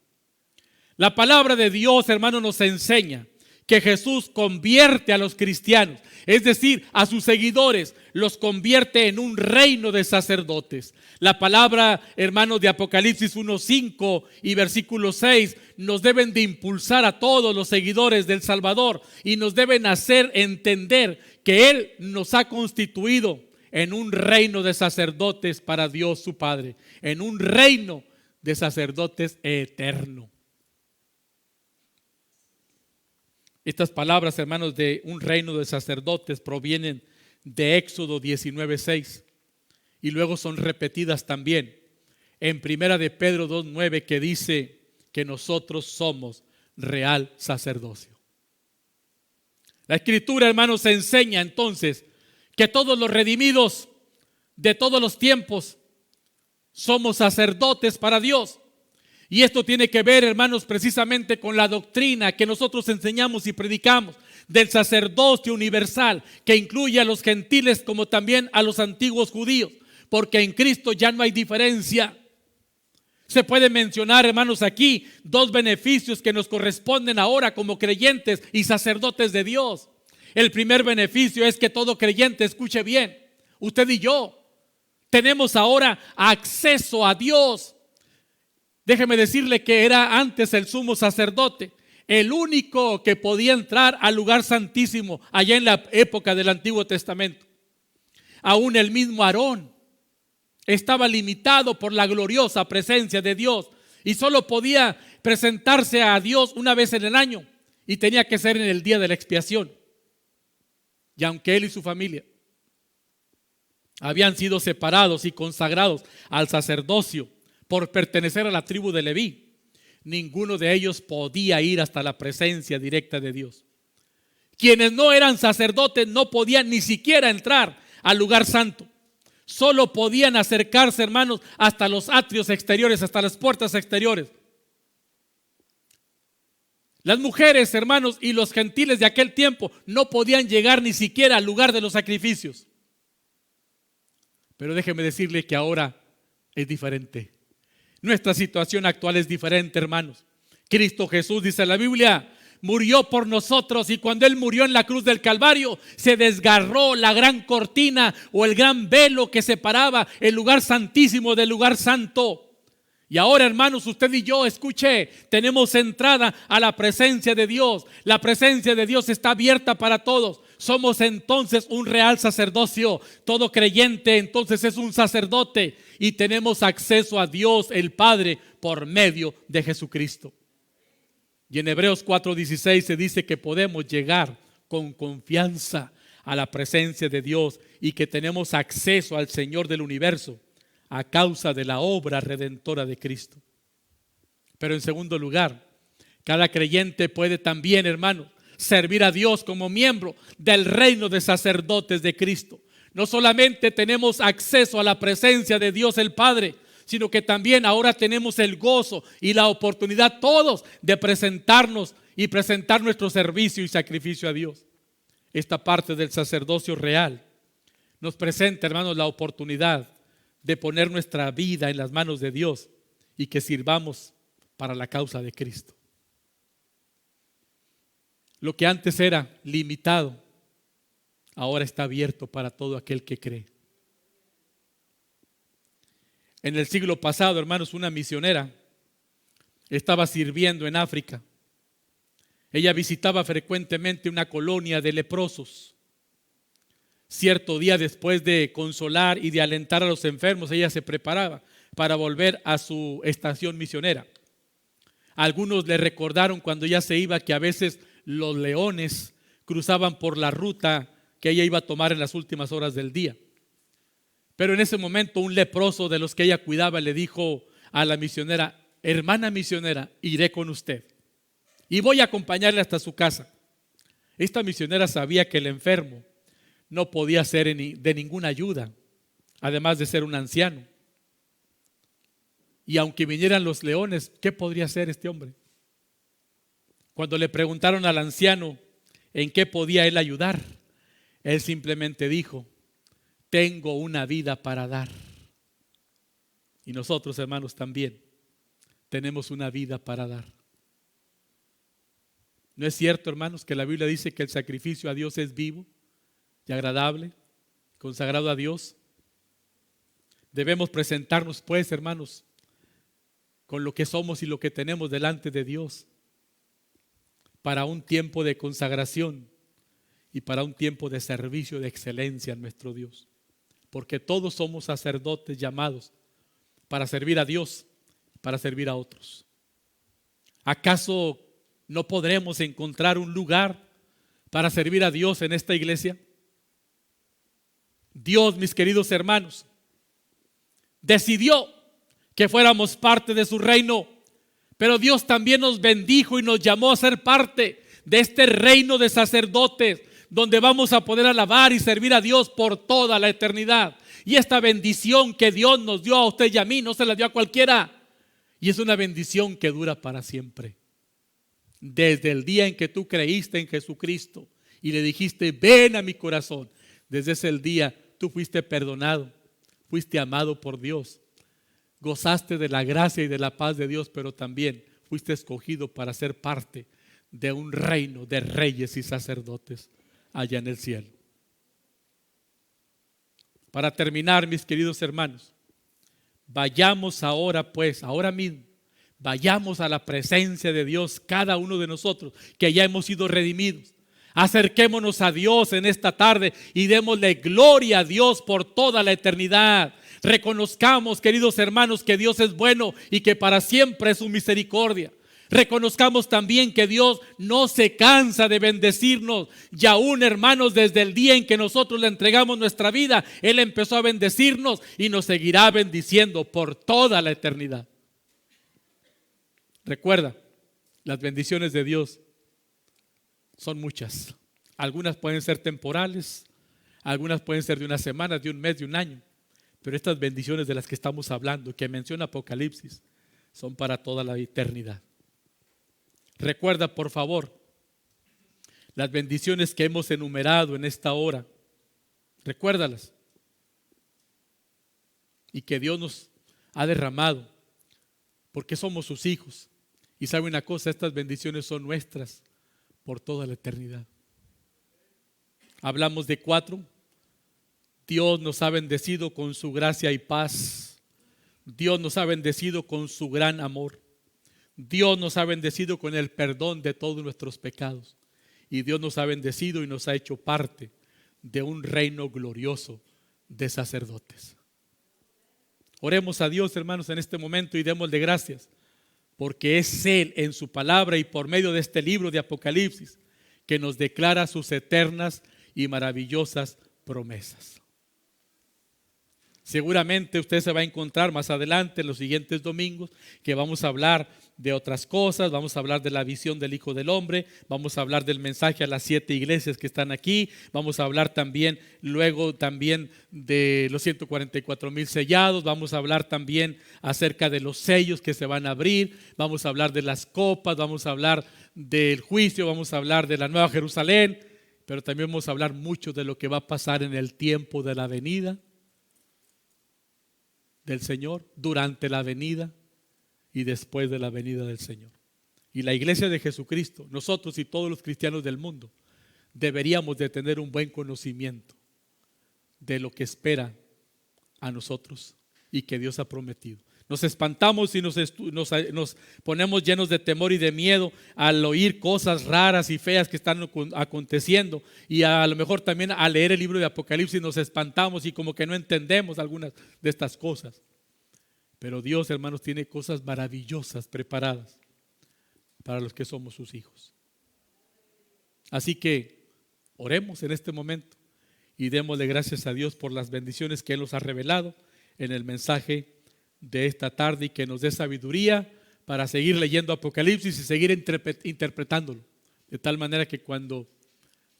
La palabra de Dios, hermano, nos enseña que Jesús convierte a los cristianos, es decir, a sus seguidores, los convierte en un reino de sacerdotes. La palabra, hermanos, de Apocalipsis 1:5 y versículo 6 nos deben de impulsar a todos los seguidores del Salvador y nos deben hacer entender que Él nos ha constituido en un reino de sacerdotes para Dios su Padre, en un reino de sacerdotes eterno. Estas palabras, hermanos, de un reino de sacerdotes provienen de Éxodo 19:6 y luego son repetidas también en primera de Pedro 2:9, que dice que nosotros somos real sacerdocio. La Escritura, hermanos, enseña entonces que todos los redimidos de todos los tiempos somos sacerdotes para Dios. Y esto tiene que ver, hermanos, precisamente con la doctrina que nosotros enseñamos y predicamos del sacerdocio universal, que incluye a los gentiles como también a los antiguos judíos, porque en Cristo ya no hay diferencia. Se puede mencionar, hermanos, aquí 2 beneficios que nos corresponden ahora como creyentes y sacerdotes de Dios. El primer beneficio es que todo creyente, escuche bien, usted y yo tenemos ahora acceso a Dios. Déjeme decirle que era antes el sumo sacerdote, el único que podía entrar al lugar santísimo allá en la época del Antiguo Testamento. Aún el mismo Aarón estaba limitado por la gloriosa presencia de Dios y solo podía presentarse a Dios una vez en el año y tenía que ser en el día de la expiación. Y aunque él y su familia habían sido separados y consagrados al sacerdocio por pertenecer a la tribu de Leví, ninguno de ellos podía ir hasta la presencia directa de Dios. Quienes no eran sacerdotes no podían ni siquiera entrar al lugar santo. Solo podían acercarse, hermanos, hasta los atrios exteriores, hasta las puertas exteriores. Las mujeres, hermanos, y los gentiles de aquel tiempo no podían llegar ni siquiera al lugar de los sacrificios. Pero déjeme decirle que ahora es diferente. Nuestra situación actual es diferente, hermanos. Cristo Jesús, dice la Biblia, murió por nosotros, y cuando Él murió en la cruz del Calvario, se desgarró la gran cortina o el gran velo que separaba el lugar santísimo del lugar santo. Y ahora, hermanos, usted y yo, escuche, tenemos entrada a la presencia de Dios. La presencia de Dios está abierta para todos. Somos entonces un real sacerdocio. Todo creyente entonces es un sacerdote y tenemos acceso a Dios el Padre por medio de Jesucristo. Y en Hebreos 4:16 se dice que podemos llegar con confianza a la presencia de Dios y que tenemos acceso al Señor del universo a causa de la obra redentora de Cristo. Pero en segundo lugar, cada creyente puede también, hermano, servir a Dios como miembro del reino de sacerdotes de Cristo. No solamente tenemos acceso a la presencia de Dios el Padre, sino que también ahora tenemos el gozo y la oportunidad todos de presentarnos y presentar nuestro servicio y sacrificio a Dios. Esta parte del sacerdocio real nos presenta, hermanos, la oportunidad de poner nuestra vida en las manos de Dios y que sirvamos para la causa de Cristo. Lo que antes era limitado, ahora está abierto para todo aquel que cree. En el siglo pasado, hermanos, una misionera estaba sirviendo en África. Ella visitaba frecuentemente una colonia de leprosos. Cierto día, después de consolar y de alentar a los enfermos, ella se preparaba para volver a su estación misionera. Algunos le recordaron cuando ella se iba que a veces los leones cruzaban por la ruta que ella iba a tomar en las últimas horas del día. Pero en ese momento un leproso de los que ella cuidaba le dijo a la misionera: hermana misionera, iré con usted y voy a acompañarle hasta su casa. Esta misionera sabía que el enfermo no podía ser de ninguna ayuda, además de ser un anciano. Y aunque vinieran los leones, ¿qué podría hacer este hombre? Cuando le preguntaron al anciano en qué podía él ayudar, él simplemente dijo: tengo una vida para dar. Y nosotros, hermanos, también tenemos una vida para dar. ¿No es cierto, hermanos, que la Biblia dice que el sacrificio a Dios es vivo y agradable, consagrado a Dios? Debemos presentarnos, pues, hermanos, con lo que somos y lo que tenemos delante de Dios para un tiempo de consagración y para un tiempo de servicio de excelencia a nuestro Dios. Porque todos somos sacerdotes llamados para servir a Dios, para servir a otros. ¿Acaso no podremos encontrar un lugar para servir a Dios en esta iglesia? Dios, mis queridos hermanos, decidió que fuéramos parte de su reino, pero Dios también nos bendijo y nos llamó a ser parte de este reino de sacerdotes, donde vamos a poder alabar y servir a Dios por toda la eternidad. Y esta bendición que Dios nos dio a usted y a mí no se la dio a cualquiera, y es una bendición que dura para siempre. Desde el día en que tú creíste en Jesucristo y le dijiste: ven a mi corazón, desde ese día tú fuiste perdonado, fuiste amado por Dios, gozaste de la gracia y de la paz de Dios, pero también fuiste escogido para ser parte de un reino de reyes y sacerdotes allá en el cielo. Para terminar, mis queridos hermanos, vayamos ahora, pues, ahora mismo, vayamos a la presencia de Dios, cada uno de nosotros que ya hemos sido redimidos. Acerquémonos a Dios en esta tarde y démosle gloria a Dios por toda la eternidad. Reconozcamos, queridos hermanos, que Dios es bueno y que para siempre es su misericordia. Reconozcamos también que Dios no se cansa de bendecirnos. Y aún, hermanos, desde el día en que nosotros le entregamos nuestra vida, Él empezó a bendecirnos y nos seguirá bendiciendo por toda la eternidad. Recuerda, las bendiciones de Dios son muchas. Algunas pueden ser temporales, algunas pueden ser de una semana, de un mes, de un año. Pero estas bendiciones de las que estamos hablando, que menciona Apocalipsis, son para toda la eternidad. Recuerda, por favor, las bendiciones que hemos enumerado en esta hora. Recuérdalas. Y que Dios nos ha derramado, porque somos sus hijos. Y sabe una cosa, estas bendiciones son nuestras por toda la eternidad. Hablamos de 4. Dios nos ha bendecido con su gracia y paz. Dios nos ha bendecido con su gran amor. Dios nos ha bendecido con el perdón de todos nuestros pecados. Y Dios nos ha bendecido y nos ha hecho parte de un reino glorioso de sacerdotes. Oremos a Dios, hermanos, en este momento y démosle gracias porque es Él en su palabra y por medio de este libro de Apocalipsis que nos declara sus eternas y maravillosas promesas. Seguramente usted se va a encontrar más adelante en los siguientes domingos que vamos a hablar de otras cosas, vamos a hablar de la visión del Hijo del Hombre, vamos a hablar del mensaje a las 7 iglesias que están aquí, vamos a hablar también luego también de los 144,000 sellados, vamos a hablar también acerca de los sellos que se van a abrir, vamos a hablar de las copas, vamos a hablar del juicio, vamos a hablar de la Nueva Jerusalén, pero también vamos a hablar mucho de lo que va a pasar en el tiempo de la venida del Señor, durante la venida y después de la venida del Señor. Y la iglesia de Jesucristo, nosotros y todos los cristianos del mundo, deberíamos de tener un buen conocimiento de lo que espera a nosotros y que Dios ha prometido. Nos espantamos y nos ponemos llenos de temor y de miedo al oír cosas raras y feas que están aconteciendo, y a lo mejor también al leer el libro de Apocalipsis nos espantamos y como que no entendemos algunas de estas cosas. Pero Dios, hermanos, tiene cosas maravillosas preparadas para los que somos sus hijos. Así que oremos en este momento y démosle gracias a Dios por las bendiciones que Él nos ha revelado en el mensaje de esta tarde, y que nos dé sabiduría para seguir leyendo Apocalipsis y seguir interpretándolo, de tal manera que cuando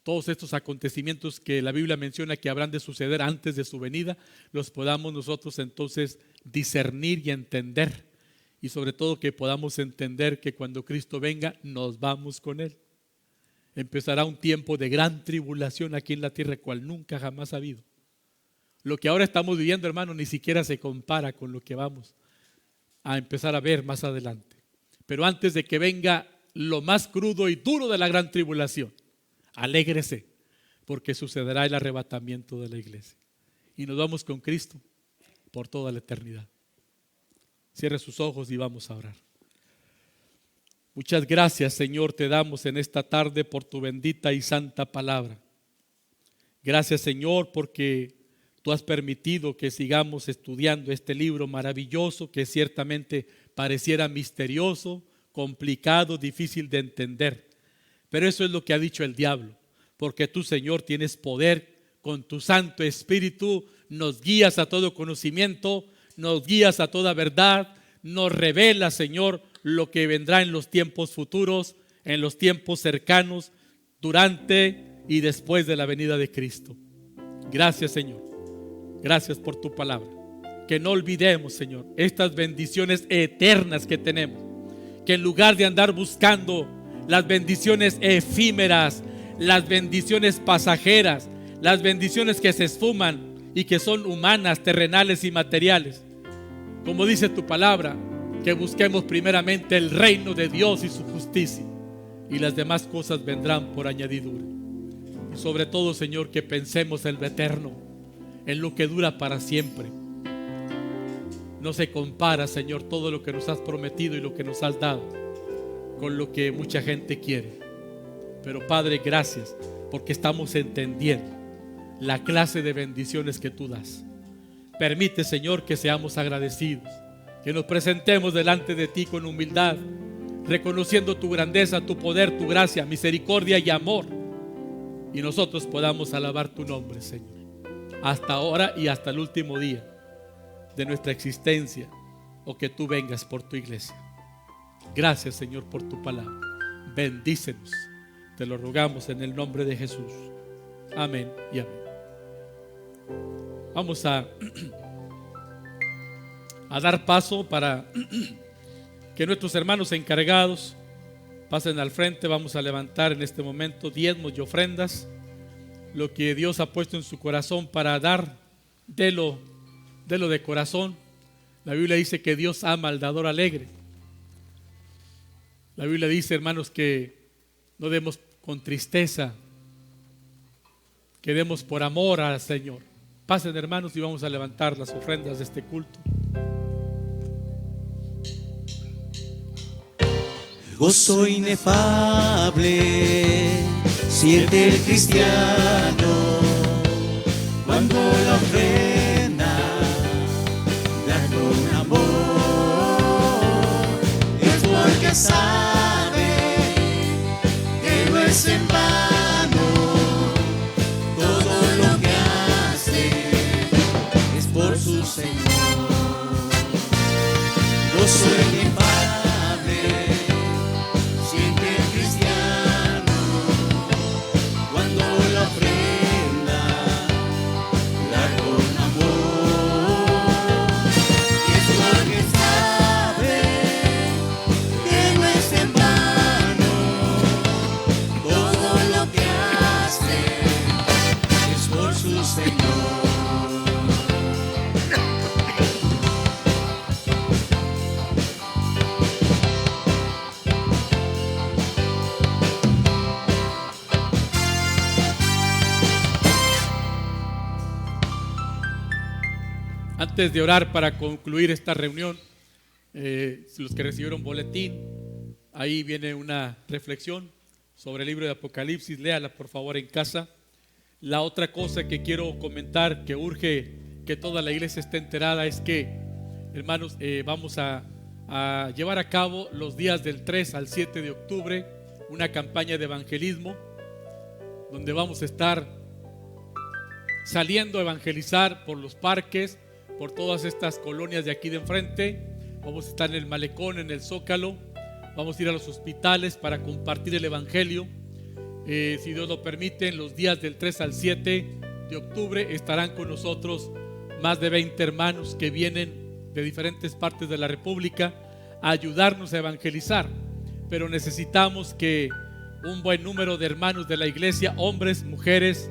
todos estos acontecimientos que la Biblia menciona que habrán de suceder antes de su venida, los podamos nosotros entonces discernir y entender, y sobre todo que podamos entender que cuando Cristo venga nos vamos con Él. Empezará un tiempo de gran tribulación aquí en la tierra, cual nunca jamás ha habido. Lo que ahora estamos viviendo, hermano, ni siquiera se compara con lo que vamos a empezar a ver más adelante. Pero antes de que venga lo más crudo y duro de la gran tribulación, alégrese, porque sucederá el arrebatamiento de la iglesia y nos vamos con Cristo por toda la eternidad. Cierre sus ojos y vamos a orar. Muchas gracias, Señor, te damos en esta tarde por tu bendita y santa palabra. Gracias, Señor, porque tú has permitido que sigamos estudiando este libro maravilloso que ciertamente pareciera misterioso, complicado, difícil de entender. Pero eso es lo que ha dicho el diablo, porque tú, Señor, tienes poder. Con tu Santo Espíritu nos guías a todo conocimiento, nos guías a toda verdad, nos revelas, Señor, lo que vendrá en los tiempos futuros, en los tiempos cercanos, durante y después de la venida de Cristo. Gracias, Señor. Gracias por tu palabra. Que no olvidemos, Señor, estas bendiciones eternas que tenemos. Que en lugar de andar buscando las bendiciones efímeras, las bendiciones pasajeras, las bendiciones que se esfuman y que son humanas, terrenales y materiales, como dice tu palabra, que busquemos primeramente el reino de Dios y su justicia, y las demás cosas vendrán por añadidura. Y sobre todo, Señor, que pensemos en lo eterno, en lo que dura para siempre. No se compara, Señor, todo lo que nos has prometido y lo que nos has dado con lo que mucha gente quiere. Pero Padre, gracias, porque estamos entendiendo la clase de bendiciones que tú das. Permite, Señor, que seamos agradecidos, que nos presentemos delante de ti con humildad, reconociendo tu grandeza, tu poder, tu gracia, misericordia y amor, y nosotros podamos alabar tu nombre, Señor, hasta ahora y hasta el último día de nuestra existencia, o que tú vengas por tu iglesia. Gracias, Señor, por tu palabra. Bendícenos, te lo rogamos en el nombre de Jesús. Amén y amén. Vamos a dar paso para que nuestros hermanos encargados pasen al frente. Vamos a levantar en este momento diezmos y ofrendas, lo que Dios ha puesto en su corazón para dar, délo de corazón. La Biblia dice que Dios ama al dador alegre. La Biblia dice, hermanos, que no demos con tristeza, que demos por amor al Señor. Pasen, hermanos, y vamos a levantar las ofrendas de este culto. Gozo inefable siente el cristiano cuando la ofrenda da con amor. Es por su Señor. Gozo inefable siente el cristiano cuando la ofrenda da con amor. Y es porque sabe que no es en vano todo lo que hace, es por su Señor. Antes de orar para concluir esta reunión, los que recibieron boletín, ahí viene una reflexión sobre el libro de Apocalipsis. Léala por favor en casa. La otra cosa que quiero comentar, que urge que toda la iglesia esté enterada, es que, hermanos, vamos a llevar a cabo los días del 3 al 7 de octubre una campaña de evangelismo donde vamos a estar saliendo a evangelizar por los parques, por todas estas colonias de aquí de enfrente. Vamos a estar en el malecón, en el Zócalo, vamos a ir a los hospitales para compartir el evangelio. Si Dios lo permite, en los días del 3 al 7 de octubre estarán con nosotros más de 20 hermanos que vienen de diferentes partes de la República a ayudarnos a evangelizar. Pero necesitamos que un buen número de hermanos de la iglesia, hombres, mujeres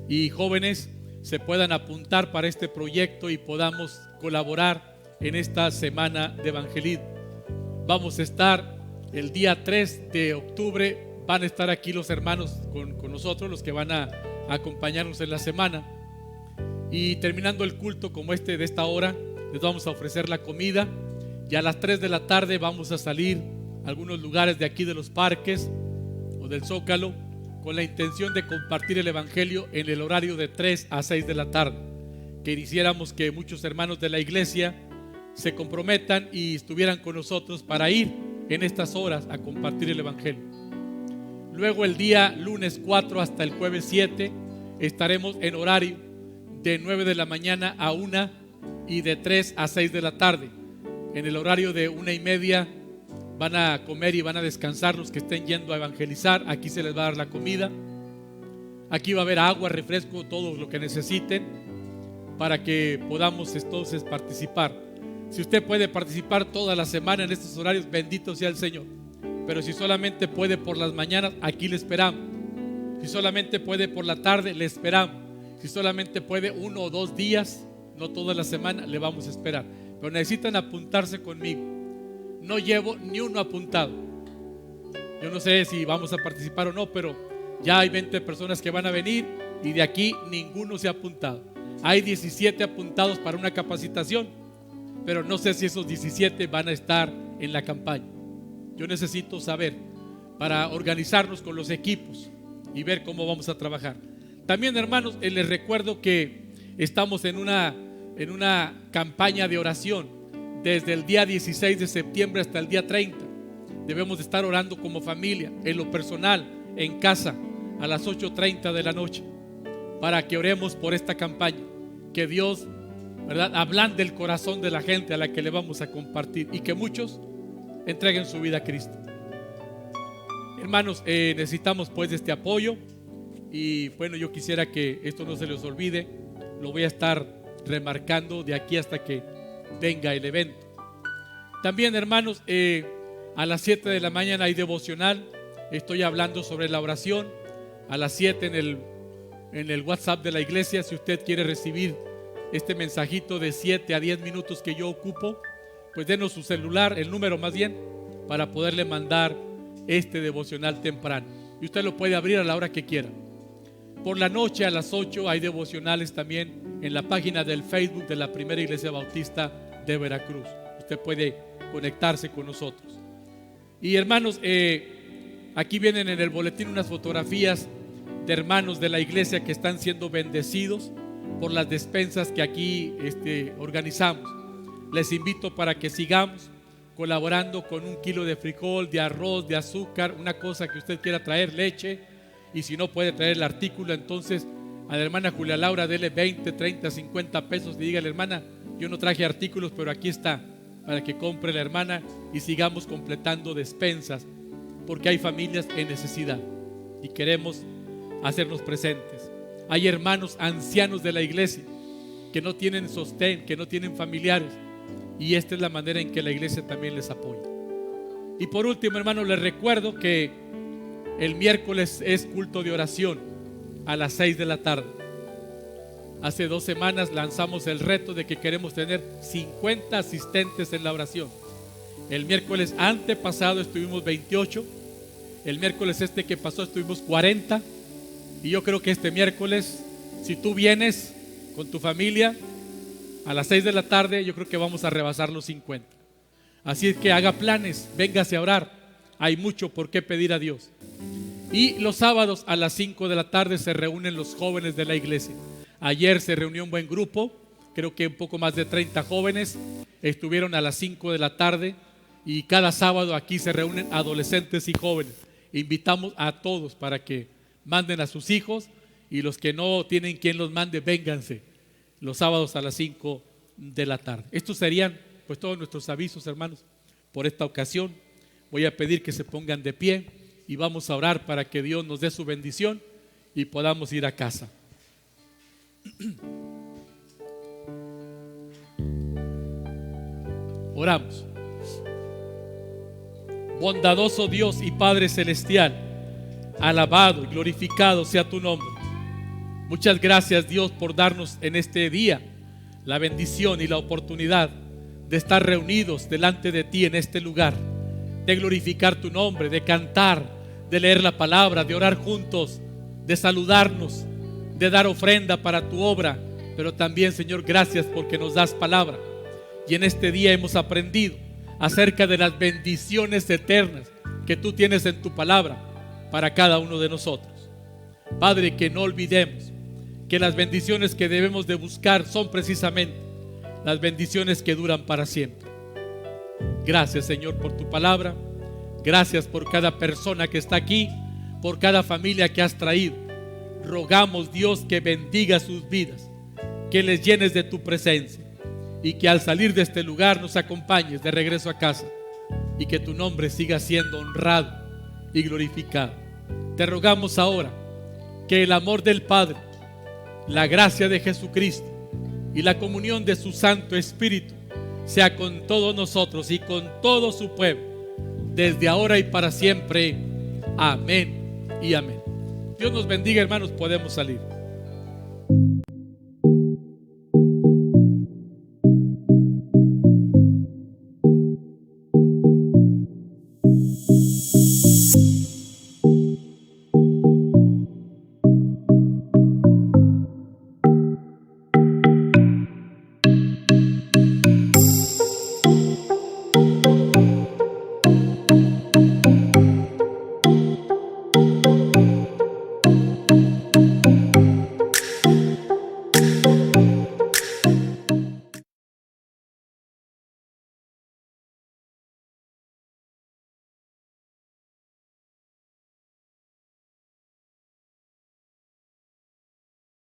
y jóvenes, se puedan apuntar para este proyecto y podamos colaborar en esta semana de evangelismo. Vamos a estar el día 3 de octubre, van a estar aquí los hermanos con nosotros, los que van a acompañarnos en la semana. Y terminando el culto como de esta hora, les vamos a ofrecer la comida. Y a las 3 de la tarde vamos a salir a algunos lugares de aquí de los parques o del Zócalo, con la intención de compartir el evangelio en el horario de 3 a 6 de la tarde. Quisiéramos que muchos hermanos de la iglesia se comprometan y estuvieran con nosotros para ir en estas horas a compartir el evangelio. Luego el día lunes 4 hasta el jueves 7 estaremos en horario de 9 de la mañana a 1 y de 3 a 6 de la tarde. En el horario de 1:30 van a comer y van a descansar los que estén yendo a evangelizar. Aquí se les va a dar la comida. Aquí va a haber agua, refresco, todo lo que necesiten para que podamos entonces participar. Si usted puede participar toda la semana en estos horarios, bendito sea el Señor. Pero si solamente puede por las mañanas, aquí le esperamos. Si solamente puede por la tarde, le esperamos. Si solamente puede 1 o 2 días, no toda la semana, le vamos a esperar. Pero necesitan apuntarse conmigo. No llevo ni uno apuntado. Yo no sé si vamos a participar o no, pero ya hay 20 personas que van a venir y de aquí ninguno se ha apuntado. Hay 17 apuntados para una capacitación, pero no sé si esos 17 van a estar en la campaña. Yo necesito saber para organizarnos con los equipos y ver cómo vamos a trabajar. También, hermanos, les recuerdo que estamos en una campaña de oración. Desde el día 16 de septiembre hasta el día 30 debemos de estar orando como familia, en lo personal, en casa, a las 8:30 de la noche, para que oremos por esta campaña, que Dios, ¿verdad?, ablande el corazón de la gente a la que le vamos a compartir y que muchos entreguen su vida a Cristo. Hermanos, necesitamos pues de este apoyo y bueno, yo quisiera que esto no se les olvide. Lo voy a estar remarcando de aquí hasta que venga el evento. También, hermanos, a las 7 de la mañana hay devocional. Estoy hablando sobre la oración. A las 7 en el WhatsApp de la iglesia, si usted quiere recibir este mensajito de 7 a 10 minutos que yo ocupo, pues denos su celular, el número más bien, para poderle mandar este devocional temprano. Y usted lo puede abrir a la hora que quiera. Por la noche a las 8 hay devocionales también en la página del Facebook de la Primera Iglesia Bautista de Veracruz. Usted puede conectarse con nosotros. Y hermanos, aquí vienen en el boletín unas fotografías de hermanos de la iglesia que están siendo bendecidos por las despensas que aquí organizamos. Les invito para que sigamos colaborando con 1 kilo de frijol, de arroz, de azúcar, una cosa que usted quiera traer, leche, y si no puede traer el artículo, entonces A la hermana Julia Laura dele 20, 30, 50 pesos y dígale: hermana, yo no traje artículos, pero aquí está, para que compre la hermana y sigamos completando despensas, porque hay familias en necesidad y queremos hacernos presentes. Hay hermanos ancianos de la iglesia que no tienen sostén, que no tienen familiares, y esta es la manera en que la iglesia también les apoya. Y por último, hermanos, les recuerdo que el miércoles es culto de oración a las 6 de la tarde. Hace 2 semanas lanzamos el reto de que queremos tener 50 asistentes en la oración. El miércoles antepasado estuvimos 28, el miércoles este que pasó estuvimos 40, y yo creo que este miércoles, si tú vienes con tu familia a las 6 de la tarde, yo creo que vamos a rebasar los 50. Así es que haga planes, véngase a orar, hay mucho por qué pedir a Dios. Y los sábados a las 5 de la tarde se reúnen los jóvenes de la iglesia. Ayer se reunió un buen grupo, creo que un poco más de 30 jóvenes estuvieron a las 5 de la tarde, y cada sábado aquí se reúnen adolescentes y jóvenes. Invitamos a todos para que manden a sus hijos, y los que no tienen quien los mande, vénganse los sábados a las 5 de la tarde. Estos serían pues todos nuestros avisos, hermanos, por esta ocasión. Voy a pedir que se pongan de pie y vamos a orar para que Dios nos dé su bendición y podamos ir a casa. Oramos. Bondadoso Dios y Padre celestial, alabado y glorificado sea tu nombre. Muchas gracias, Dios, por darnos en este día la bendición y la oportunidad de estar reunidos delante de ti en este lugar, de glorificar tu nombre, de cantar, de leer la palabra, de orar juntos, de saludarnos, de dar ofrenda para tu obra. Pero también, Señor, gracias porque nos das palabra, y en este día hemos aprendido acerca de las bendiciones eternas que tú tienes en tu palabra para cada uno de nosotros. Padre, que no olvidemos que las bendiciones que debemos de buscar son precisamente las bendiciones que duran para siempre. Gracias, Señor, por tu palabra. Gracias por cada persona que está aquí, por cada familia que has traído. Rogamos, Dios, que bendiga sus vidas, que les llenes de tu presencia, y que al salir de este lugar nos acompañes de regreso a casa, y que tu nombre siga siendo honrado y glorificado. Te rogamos ahora que el amor del Padre, la gracia de Jesucristo y la comunión de su Santo Espíritu sea con todos nosotros y con todo su pueblo, desde ahora y para siempre. Amén y amén. Dios nos bendiga, hermanos. Podemos salir.